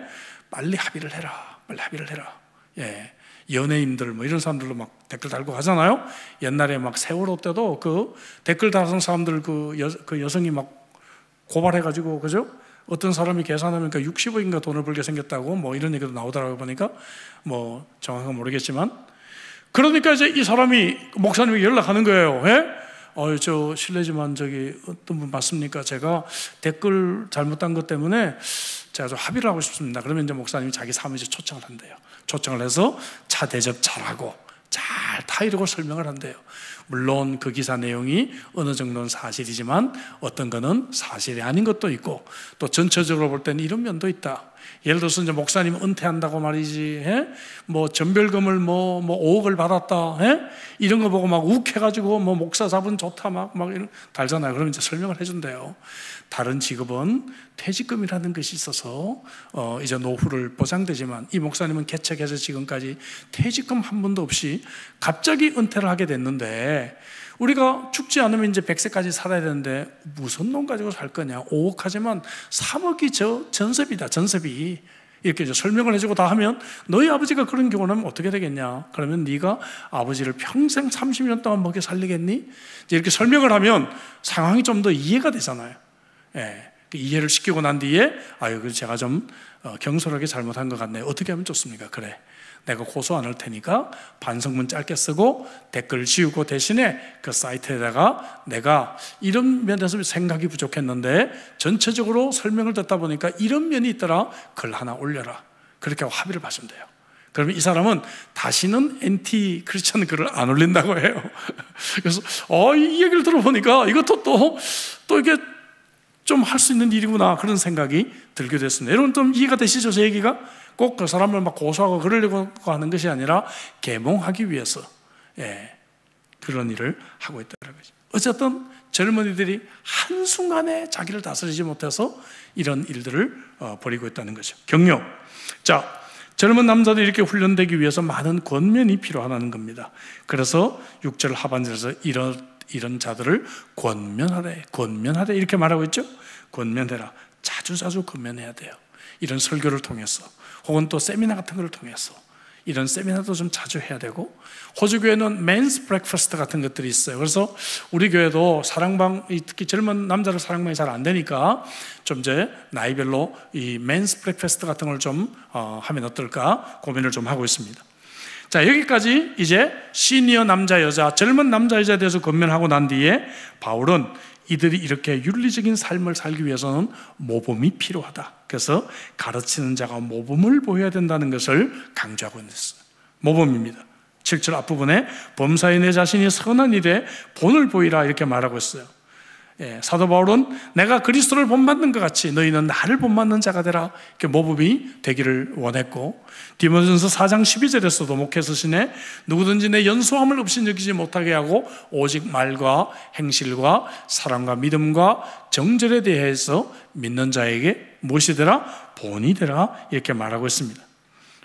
빨리 합의를 해라. 빨리 합의를 해라. 예. 연예인들 뭐 이런 사람들로 막 댓글 달고 하잖아요. 옛날에 막 세월호 때도 그 댓글 달은 사람들 그 여성이 막 고발해가지고, 그죠? 어떤 사람이 계산하면 60억인가 돈을 벌게 생겼다고 뭐 이런 얘기도 나오더라고요. 보니까 뭐 정확하게 모르겠지만, 그러니까 이제 이 사람이 목사님에게 연락하는 거예요. 예? 저 실례지만 저기 어떤 분 맞습니까? 제가 댓글 잘못한 것 때문에 제가 좀 합의를 하고 싶습니다. 그러면 이제 목사님이 자기 사무실에 초청을 한대요. 초청을 해서 차 대접 잘하고 잘 다 이러고 설명을 한대요. 물론 그 기사 내용이 어느 정도는 사실이지만 어떤 거는 사실이 아닌 것도 있고, 또 전체적으로 볼 때는 이런 면도 있다. 예를 들어서 이제 목사님 은퇴한다고 말이지, 뭐 전별금을 뭐 5억을 받았다, 이런 거 보고 막 욱해가지고 뭐 목사 잡은 좋다 막 이런 달잖아요. 그러면 이제 설명을 해준대요. 다른 직업은 퇴직금이라는 것이 있어서 이제 노후를 보장되지만, 이 목사님은 개척해서 지금까지 퇴직금 한 번도 없이 갑자기 은퇴를 하게 됐는데, 우리가 죽지 않으면 이제 100세까지 살아야 되는데 무슨 돈 가지고 살 거냐, 5억 하지만 3억이 전세비다, 전세비. 이렇게 이제 설명을 해주고 다 하면, 너희 아버지가 그런 경우라면 어떻게 되겠냐, 그러면 네가 아버지를 평생 30년 동안 먹여 살리겠니? 이렇게 설명을 하면 상황이 좀 더 이해가 되잖아요. 예, 이해를 시키고 난 뒤에, 아유, 제가 좀 경솔하게 잘못한 것 같네요. 어떻게 하면 좋습니까? 그래, 내가 고소 안 할 테니까 반성문 짧게 쓰고 댓글 지우고, 대신에 그 사이트에다가 내가 이런 면에서 생각이 부족했는데 전체적으로 설명을 듣다 보니까 이런 면이 있더라, 글 하나 올려라. 그렇게 하고 합의를 봐주면 돼요. 그러면 이 사람은 다시는 엔티 크리스천 글을 안 올린다고 해요. 그래서 이 얘기를 들어보니까 이것도 또 이게 좀 할 수 있는 일이구나, 그런 생각이 들게 됐습니다. 여러분 좀 이해가 되시죠? 제 얘기가 꼭 그 사람을 막 고소하고 그러려고 하는 것이 아니라 계몽하기 위해서, 그런 일을 하고 있다는 거죠. 어쨌든 젊은이들이 한순간에 자기를 다스리지 못해서 이런 일들을 벌이고 있다는 거죠. 격려. 자, 젊은 남자들이 이렇게 훈련되기 위해서 많은 권면이 필요하다는 겁니다. 그래서 6절 하반절에서 이런 자들을 권면하래 이렇게 말하고 있죠. 권면해라. 자주 권면해야 돼요. 이런 설교를 통해서, 혹은 또 세미나 같은 걸 통해서. 이런 세미나도 좀 자주 해야 되고, 호주 교회는 맨스 브렉퍼스트 같은 것들이 있어요. 그래서 우리 교회도 사랑방, 특히 젊은 남자들 사랑방이 잘 안 되니까 좀 이제 나이별로 이 맨스 브렉퍼스트 같은 걸 좀 하면 어떨까 고민을 좀 하고 있습니다. 자, 여기까지 이제 시니어 남자 여자, 젊은 남자 여자에 대해서 권면하고 난 뒤에 바울은 이들이 이렇게 윤리적인 삶을 살기 위해서는 모범이 필요하다. 그래서 가르치는 자가 모범을 보여야 된다는 것을 강조하고 있습니다. 모범입니다. 7절 앞부분에 범사에 내 자신이 선한 일에 본을 보이라 이렇게 말하고 있어요. 사도 바울은 내가 그리스도를 본받는 것 같이 너희는 나를 본받는 자가 되라, 이렇게 모범이 되기를 원했고, 디모데전서 4장 12절에서도 목회서신에 누구든지 내 연소함을 없이 여기지 못하게 하고 오직 말과 행실과 사랑과 믿음과 정절에 대해서 믿는 자에게 무엇이 되라? 본이 되라, 이렇게 말하고 있습니다.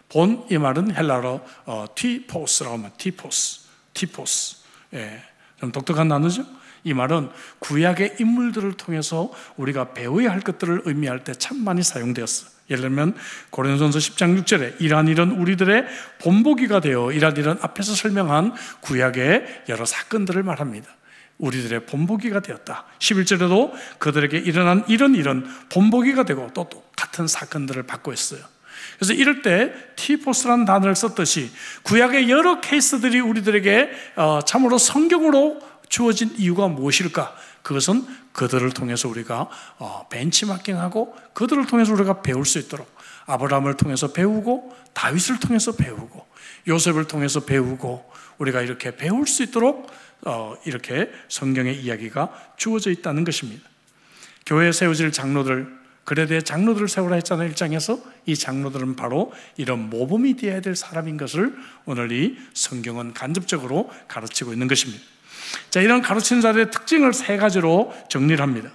본, 이 말은 헬라어로 티포스라고 합니다. 티포스. 좀 독특한 단어죠? 이 말은 구약의 인물들을 통해서 우리가 배워야 할 것들을 의미할 때 참 많이 사용되었어요. 예를 들면 고린도전서 10장 6절에 이러한 일은 우리들의 본보기가 되어, 이러한 일은 앞에서 설명한 구약의 여러 사건들을 말합니다. 우리들의 본보기가 되었다. 11절에도 그들에게 일어난 이런 일은 본보기가 되고 또 같은 사건들을 받고 있어요. 그래서 이럴 때 티포스라는 단어를 썼듯이 구약의 여러 케이스들이 우리들에게 참으로 성경으로 주어진 이유가 무엇일까? 그것은 그들을 통해서 우리가 벤치마킹하고 그들을 통해서 우리가 배울 수 있도록, 아브라함을 통해서 배우고 다윗을 통해서 배우고 요셉을 통해서 배우고, 우리가 이렇게 배울 수 있도록 이렇게 성경의 이야기가 주어져 있다는 것입니다. 교회에 세워질 장로들, 그레드의 장로들을 세우라 했잖아요. 1장에서. 이 장로들은 바로 이런 모범이 되어야 될 사람인 것을 오늘 이 성경은 간접적으로 가르치고 있는 것입니다. 자, 이런 가르치는 자들의 특징을 3가지로 정리를 합니다.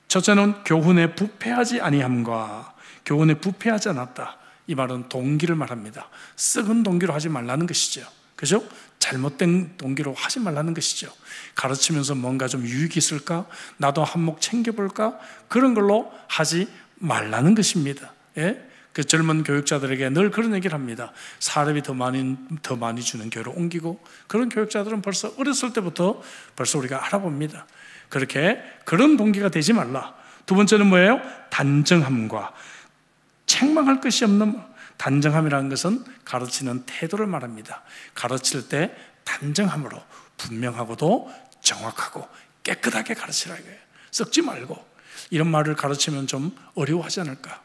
첫째는 교훈에 부패하지 아니함과 교훈에 부패하지 않았다. 이 말은 동기를 말합니다. 썩은 동기로 하지 말라는 것이죠. 그죠? 잘못된 동기로 하지 말라는 것이죠. 가르치면서 뭔가 좀 유익이 있을까? 나도 한몫 챙겨볼까? 그런 걸로 하지 말라는 것입니다. 그 젊은 교육자들에게 늘 그런 얘기를 합니다. 사람이 더 많이 주는 교회로 옮기고, 그런 교육자들은 벌써 어렸을 때부터 벌써 우리가 알아봅니다. 그런 동기가 되지 말라. 두 번째는 뭐예요? 단정함과 책망할 것이 없는, 단정함이라는 것은 가르치는 태도를 말합니다. 가르칠 때 단정함으로 분명하고도 정확하고 깨끗하게 가르치라 이거예요. 썩지 말고. 이런 말을 가르치면 좀 어려워하지 않을까?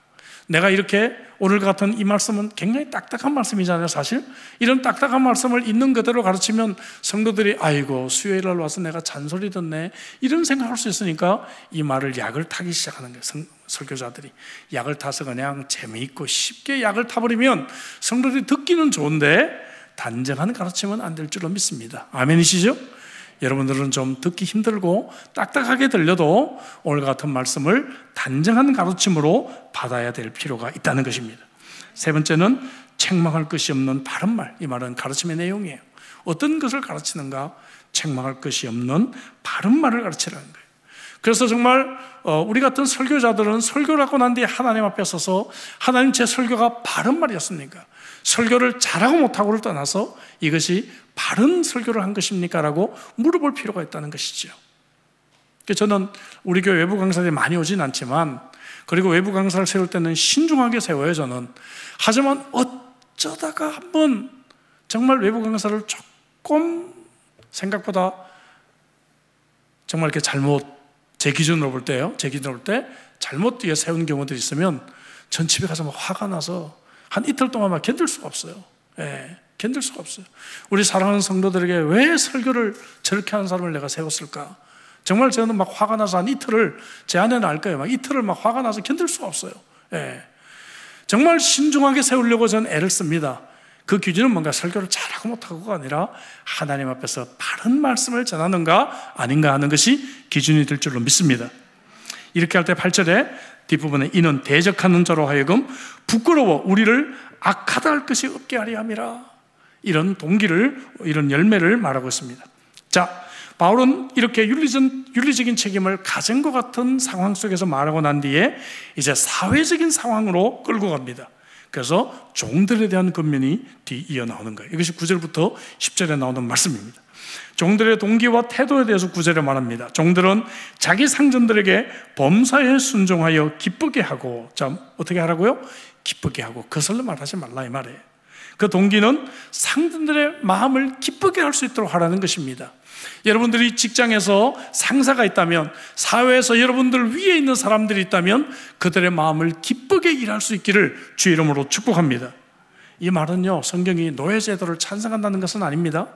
내가 이렇게 오늘 같은 이 말씀은 굉장히 딱딱한 말씀이잖아요. 사실 이런 딱딱한 말씀을 있는 그대로 가르치면 성도들이 아이고 수요일날 와서 내가 잔소리 듣네 이런 생각할 수 있으니까 이 말을 약을 타기 시작하는 거예요. 설교자들이 약을 타서 그냥 재미있고 쉽게 약을 타버리면 성도들이 듣기는 좋은데 단정한 가르치면 안 될 줄로 믿습니다. 아멘이시죠? 여러분들은 좀 듣기 힘들고 딱딱하게 들려도 오늘 같은 말씀을 단정한 가르침으로 받아야 될 필요가 있다는 것입니다. 세 번째는 책망할 것이 없는 바른 말. 이 말은 가르침의 내용이에요. 어떤 것을 가르치는가? 책망할 것이 없는 바른 말을 가르치라는 거예요. 그래서 정말 우리 같은 설교자들은 설교를 하고 난 뒤에 하나님 앞에 서서 하나님 제 설교가 바른 말이었습니까? 설교를 잘하고 못하고를 떠나서 이것이 바른 설교를 한 것입니까? 라고 물어볼 필요가 있다는 것이죠. 저는 우리 교회 외부 강사들이 많이 오진 않지만 그리고 외부 강사를 세울 때는 신중하게 세워요 저는. 하지만 어쩌다가 한번 정말 외부 강사를 조금 생각보다 정말 이렇게 잘못 제 기준으로 볼 때요. 제 기준으로 볼 때 잘못 뒤에 세운 경우들이 있으면 전 집에 가서 막 화가 나서 한 이틀 동안 막 견딜 수가 없어요. 예, 견딜 수가 없어요. 우리 사랑하는 성도들에게 왜 설교를 저렇게 하는 사람을 내가 세웠을까? 정말 저는 막 화가 나서 한 이틀을 제 아내는 알 거예요. 막 이틀을 막 화가 나서 견딜 수가 없어요. 예, 정말 신중하게 세우려고 저는 애를 씁니다. 그 기준은 뭔가 설교를 잘하고 못하고가 아니라 하나님 앞에서 바른 말씀을 전하는가 아닌가 하는 것이 기준이 될 줄로 믿습니다. 이렇게 할 때 8절에 뒷부분에 이는 대적하는 자로 하여금 부끄러워 우리를 악하다 할 것이 없게 하려 함이라. 이런 동기를, 이런 열매를 말하고 있습니다. 자, 바울은 이렇게 윤리적인 책임을 가진 것 같은 상황 속에서 말하고 난 뒤에 이제 사회적인 상황으로 끌고 갑니다. 그래서 종들에 대한 권면이 뒤이어 나오는 거예요. 이것이 9절부터 10절에 나오는 말씀입니다. 종들의 동기와 태도에 대해서 9절에 말합니다. 종들은 자기 상전들에게 범사에 순종하여 기쁘게 하고, 자, 어떻게 하라고요? 기쁘게 하고 거슬러 말하지 말라 이 말이에요. 그 동기는 상전들의 마음을 기쁘게 할 수 있도록 하라는 것입니다. 여러분들이 직장에서 상사가 있다면, 사회에서 여러분들 위에 있는 사람들이 있다면 그들의 마음을 기쁘게 일할 수 있기를 주의 이름으로 축복합니다. 이 말은요, 성경이 노예제도를 찬성한다는 것은 아닙니다.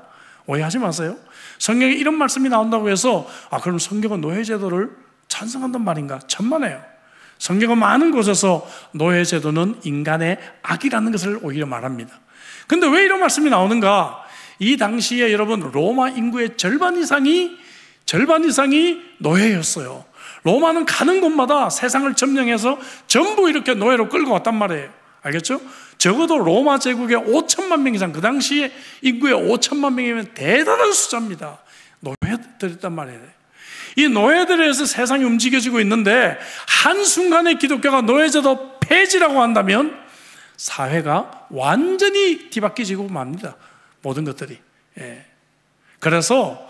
오해하지 마세요. 성경에 이런 말씀이 나온다고 해서 그럼 성경은 노예제도를 찬성한단 말인가? 천만에요. 성경은 많은 곳에서 노예제도는 인간의 악이라는 것을 오히려 말합니다. 근데 왜 이런 말씀이 나오는가? 이 당시에 여러분 로마 인구의 절반 이상이 노예였어요. 로마는 가는 곳마다 세상을 점령해서 전부 이렇게 노예로 끌고 왔단 말이에요. 알겠죠? 적어도 로마 제국의 5천만 명 이상, 그 당시에 인구의 5천만 명이면 대단한 숫자입니다. 노예들이었단 말이에요. 이 노예들에 의해서 세상이 움직여지고 있는데 한순간에 기독교가 노예제도 폐지라고 한다면 사회가 완전히 뒤바뀌지고 맙니다. 모든 것들이. 예. 그래서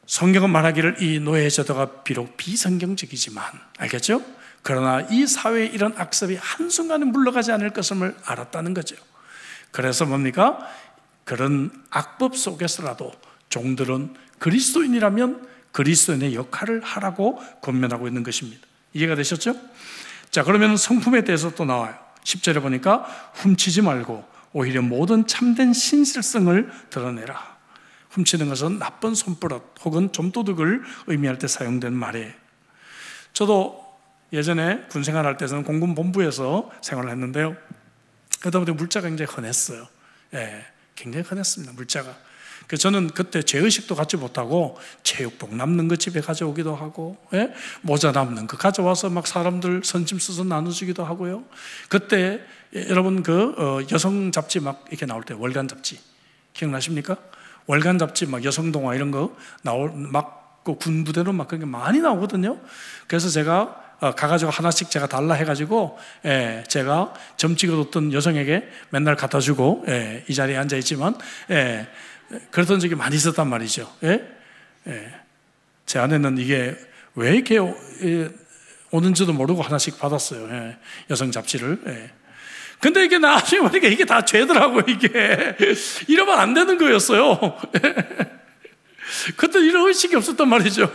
성경은 말하기를 이 노예제도가 비록 비성경적이지만, 알겠죠? 그러나 이 사회에 이런 악습이 한순간에 물러가지 않을 것을 알았다는 거죠. 그래서 뭡니까? 그런 악법 속에서라도 종들은 그리스도인이라면 그리스도인의 역할을 하라고 권면하고 있는 것입니다. 이해가 되셨죠? 자, 그러면 성품에 대해서 또 나와요. 10절에 보니까 훔치지 말고 오히려 모든 참된 신실성을 드러내라. 훔치는 것은 나쁜 손버릇 혹은 좀도둑을 의미할 때 사용된 말이에요. 저도 예전에 군 생활할 때는 공군 본부에서 생활을 했는데요. 그러다 보니 물자가 굉장히 흔했어요. 예, 굉장히 흔했습니다, 물자가. 그래서 저는 그때 죄의식도 갖지 못하고 체육복 남는 거 집에 가져오기도 하고, 예? 모자 남는 거 가져와서 막 사람들 선심 써서 나눠주기도 하고요. 그때 여러분 여성 잡지 막 이렇게 나올 때 월간 잡지 기억나십니까? 월간 잡지 막 여성동화 이런 거 그 군부대로 막 그런 게 많이 나오거든요. 그래서 제가 가가지고 하나씩 제가 달라 해가지고, 예, 제가 점 찍어뒀던 여성에게 맨날 갖다 주고, 예, 이 자리에 앉아 있지만, 예, 그랬던 적이 많이 있었단 말이죠. 예? 예. 제 아내는 이게 왜 이렇게 오는지도 모르고 하나씩 받았어요. 예, 여성 잡지를. 예. 근데 이게 나중에 보니까 이게 다 죄더라고요, 이게. 이러면 안 되는 거였어요. 그때 이런 의식이 없었단 말이죠.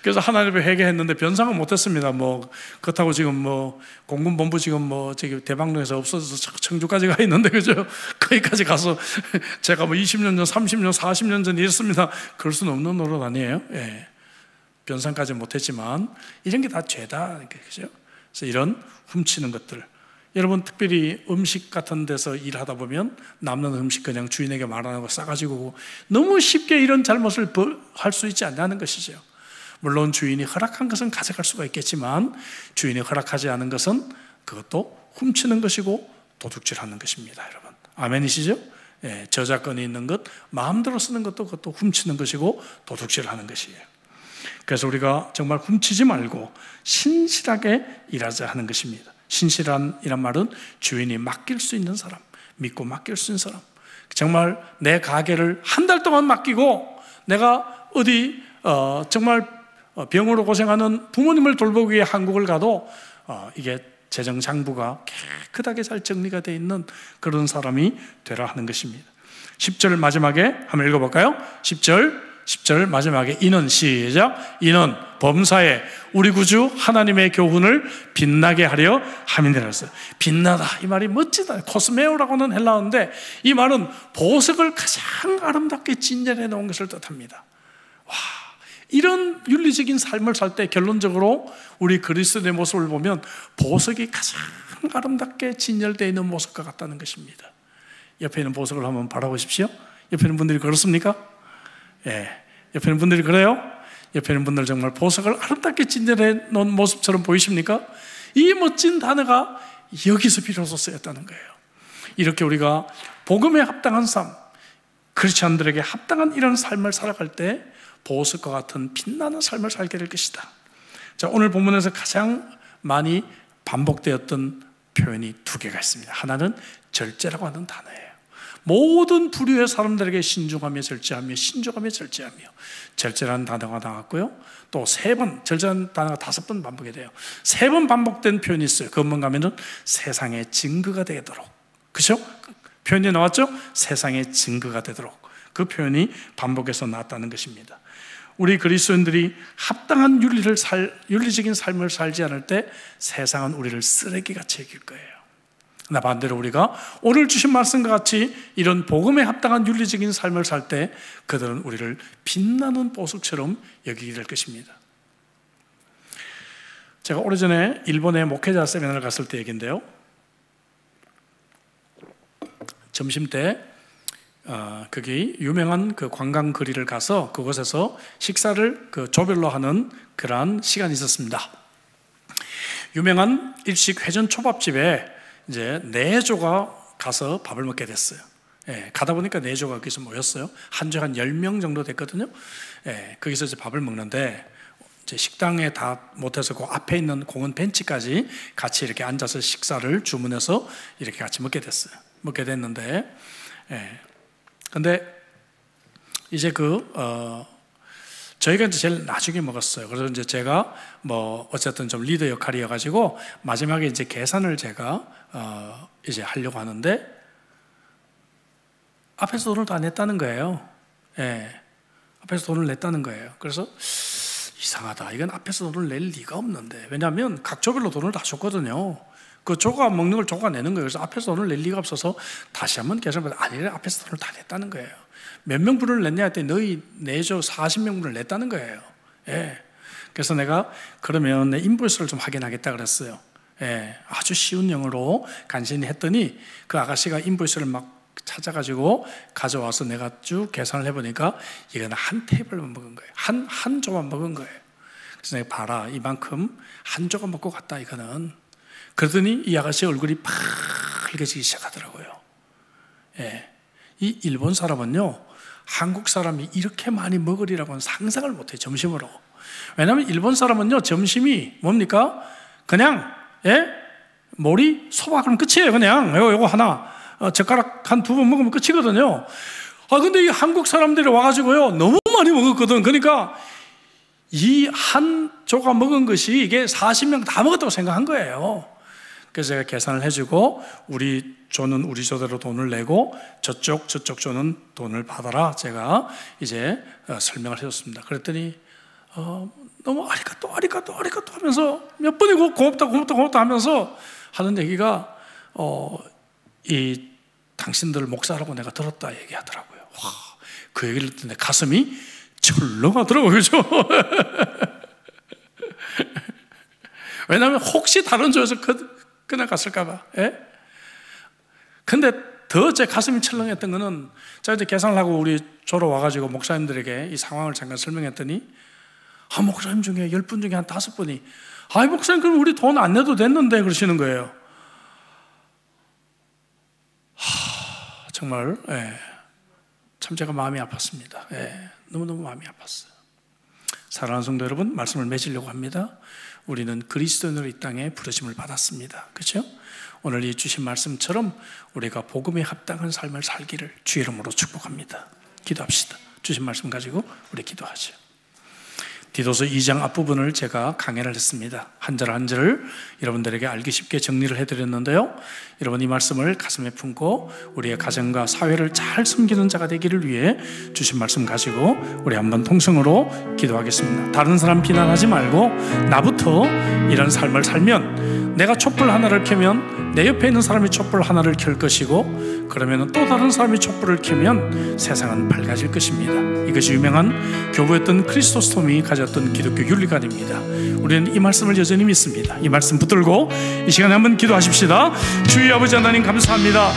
그래서 하나님 앞에 회개했는데 변상은 못했습니다. 뭐 그렇다고 지금 뭐 공군본부 지금 뭐 저기 대방동에서 없어져서 청주까지 가 있는데, 그죠? 거기까지 가서 제가 뭐 20년 전, 30년, 40년 전 이랬습니다. 그럴 수는 없는 노릇 아니에요. 예. 변상까지 못했지만 이런 게 다 죄다, 그죠? 그래서 이런 훔치는 것들, 여러분 특별히 음식 같은 데서 일하다 보면 남는 음식 그냥 주인에게 말 안 하고 싸가지고 너무 쉽게 이런 잘못을 할 수 있지 않냐는 것이죠. 물론 주인이 허락한 것은 가져갈 수가 있겠지만 주인이 허락하지 않은 것은 그것도 훔치는 것이고 도둑질하는 것입니다. 여러분 아멘이시죠? 예, 저작권이 있는 것 마음대로 쓰는 것도 그것도 훔치는 것이고 도둑질하는 것이에요. 그래서 우리가 정말 훔치지 말고 신실하게 일하자 하는 것입니다. 신실한이란 말은 주인이 맡길 수 있는 사람, 믿고 맡길 수 있는 사람. 정말 내 가게를 한 달 동안 맡기고 내가 어디 정말 병으로 고생하는 부모님을 돌보기 위해 한국을 가도 이게 재정장부가 깨끗하게 잘 정리가 되어 있는 그런 사람이 되라 하는 것입니다. 10절 마지막에 한번 읽어볼까요? 10절 마지막에 이는 시작, 이는 범사에 우리 구주 하나님의 교훈을 빛나게 하려 함이니라 했어요. 빛나다 이 말이 멋지다. 코스메오라고는 헬라어인데 이 말은 보석을 가장 아름답게 진열해 놓은 것을 뜻합니다. 와, 이런 윤리적인 삶을 살 때 결론적으로 우리 그리스도의 모습을 보면 보석이 가장 아름답게 진열되어 있는 모습과 같다는 것입니다. 옆에 있는 보석을 한번 바라보십시오. 옆에 있는 분들이 그렇습니까? 예, 옆에 있는 분들이 그래요? 옆에 있는 분들 정말 보석을 아름답게 진열해 놓은 모습처럼 보이십니까? 이 멋진 단어가 여기서 비로소 쓰였다는 거예요. 이렇게 우리가 복음에 합당한 삶, 크리스천들에게 합당한 이런 삶을 살아갈 때 보석과 같은 빛나는 삶을 살게 될 것이다. 자, 오늘 본문에서 가장 많이 반복되었던 표현이 두 개가 있습니다. 하나는 절제라고 하는 단어예요. 모든 부류의 사람들에게 신중하며 절제하며 신중하며 절제하며, 절제라는 단어가 나왔고요. 또 세 번, 절제라는 단어가 5번 반복이 돼요. 3번 반복된 표현이 있어요. 그 뭔가 하면은 세상의 증거가 되도록, 그렇죠? 표현이 나왔죠? 세상의 증거가 되도록. 그 표현이 반복해서 나왔다는 것입니다. 우리 그리스도인들이 합당한 윤리적인 삶을 살지 않을 때 세상은 우리를 쓰레기같이 여길 거예요. 나 반대로 우리가 오늘 주신 말씀과 같이 이런 복음에 합당한 윤리적인 삶을 살 때 그들은 우리를 빛나는 보석처럼 여기게 될 것입니다. 제가 오래전에 일본에 목회자 세미나를 갔을 때 얘기인데요, 점심 때 거기 유명한 그 관광 거리를 가서 그곳에서 식사를 그 조별로 하는 그러한 시간이 있었습니다. 유명한 일식 회전 초밥집에 이제 4조가 가서 밥을 먹게 됐어요. 예, 가다 보니까 4조가 거기서 모였어요. 한 조에 한 10명 정도 됐거든요. 예, 거기서 이제 밥을 먹는데 이제 식당에 다 못해서 그 앞에 있는 공원 벤치까지 같이 이렇게 앉아서 식사를 주문해서 이렇게 같이 먹게 됐어요. 먹게 됐는데, 예, 근데 이제 저희가 이제 제일 나중에 먹었어요. 그래서 이제 제가 뭐 어쨌든 좀 리더 역할이어가지고 마지막에 이제 계산을 제가 이제 하려고 하는데 앞에서 돈을 다 냈다는 거예요. 예, 앞에서 돈을 냈다는 거예요. 그래서 이상하다. 이건 앞에서 돈을 낼 리가 없는데, 왜냐하면 각 조별로 돈을 다 줬거든요. 그 조가 먹는 걸 조가 내는 거예요. 그래서 앞에서 돈을 낼 리가 없어서 다시 한번 계산해봤더니 아니래, 앞에서 돈을 다 냈다는 거예요. 몇 명분을 냈냐 했더니 너희 4조 40명분을 냈다는 거예요. 예. 그래서 내가 그러면 내 인보이스를 좀 확인하겠다 그랬어요. 예. 아주 쉬운 영어로 간신히 했더니 그 아가씨가 인보이스를 막 찾아가지고 가져와서 내가 쭉 계산을 해보니까 이거는 한 테이블만 먹은 거예요. 한 조만 먹은 거예요. 그래서 내가 봐라, 이만큼 한 조가 먹고 갔다 이거는. 그러더니 이 아가씨 얼굴이 빨개지기 시작하더라고요. 예. 이 일본 사람은요, 한국 사람이 이렇게 많이 먹으리라고는 상상을 못해요, 점심으로. 왜냐하면 일본 사람은요, 점심이 뭡니까? 그냥, 예? 모리, 소바, 그럼 끝이에요, 그냥. 요거 하나, 젓가락 한 2번 먹으면 끝이거든요. 근데 이 한국 사람들이 와가지고요, 너무 많이 먹었거든. 그러니까 이 한 조가 먹은 것이 이게 40명 다 먹었다고 생각한 거예요. 그래서 제가 계산을 해주고 우리 조는 우리 조대로 돈을 내고 저쪽 조는 돈을 받아라, 제가 이제 설명을 해줬습니다. 그랬더니 너무 아리가또 하면서 몇 번이고 고맙다 하면서 하는 얘기가 이 당신들 목사라고 내가 들었다 얘기하더라고요. 와, 그 얘기를 듣는데 가슴이 철렁하더라고요. 그죠? 왜냐하면 혹시 다른 조에서 그냥 갔을까봐. 예? 근데 더 제 가슴이 철렁했던 거는 제가 이제 계산을 하고 우리 조로 와가지고 목사님들에게 이 상황을 잠깐 설명했더니 목사님 중에 10분 중에 한 5분이 목사님 그럼 우리 돈 안 내도 됐는데 그러시는 거예요. 정말 참 제가 마음이 아팠습니다. 너무너무 마음이 아팠어요. 사랑하는 성도 여러분, 말씀을 맺으려고 합니다. 우리는 그리스도인으로 이 땅에 부르심을 받았습니다. 그렇죠? 오늘 이 주신 말씀처럼 우리가 복음에 합당한 삶을 살기를 주의 이름으로 축복합니다. 기도합시다. 주신 말씀 가지고 우리 기도하죠. 디도서 2장 앞부분을 제가 강해를 했습니다. 한 절 한 절을 여러분들에게 알기 쉽게 정리를 해드렸는데요, 여러분 이 말씀을 가슴에 품고 우리의 가정과 사회를 잘 섬기는 자가 되기를 위해 주신 말씀 가지고 우리 한번 통성으로 기도하겠습니다. 다른 사람 비난하지 말고 나부터 이런 삶을 살면, 내가 촛불 하나를 켜면 내 옆에 있는 사람이 촛불 하나를 켤 것이고, 그러면 또 다른 사람이 촛불을 켜면 세상은 밝아질 것입니다. 이것이 유명한 교부였던 크리스토스톰이 가졌던 기독교 윤리관입니다. 우리는 이 말씀을 여전히 믿습니다. 이 말씀 붙들고 이 시간에 한번 기도하십시다. 주의 아버지 하나님 감사합니다.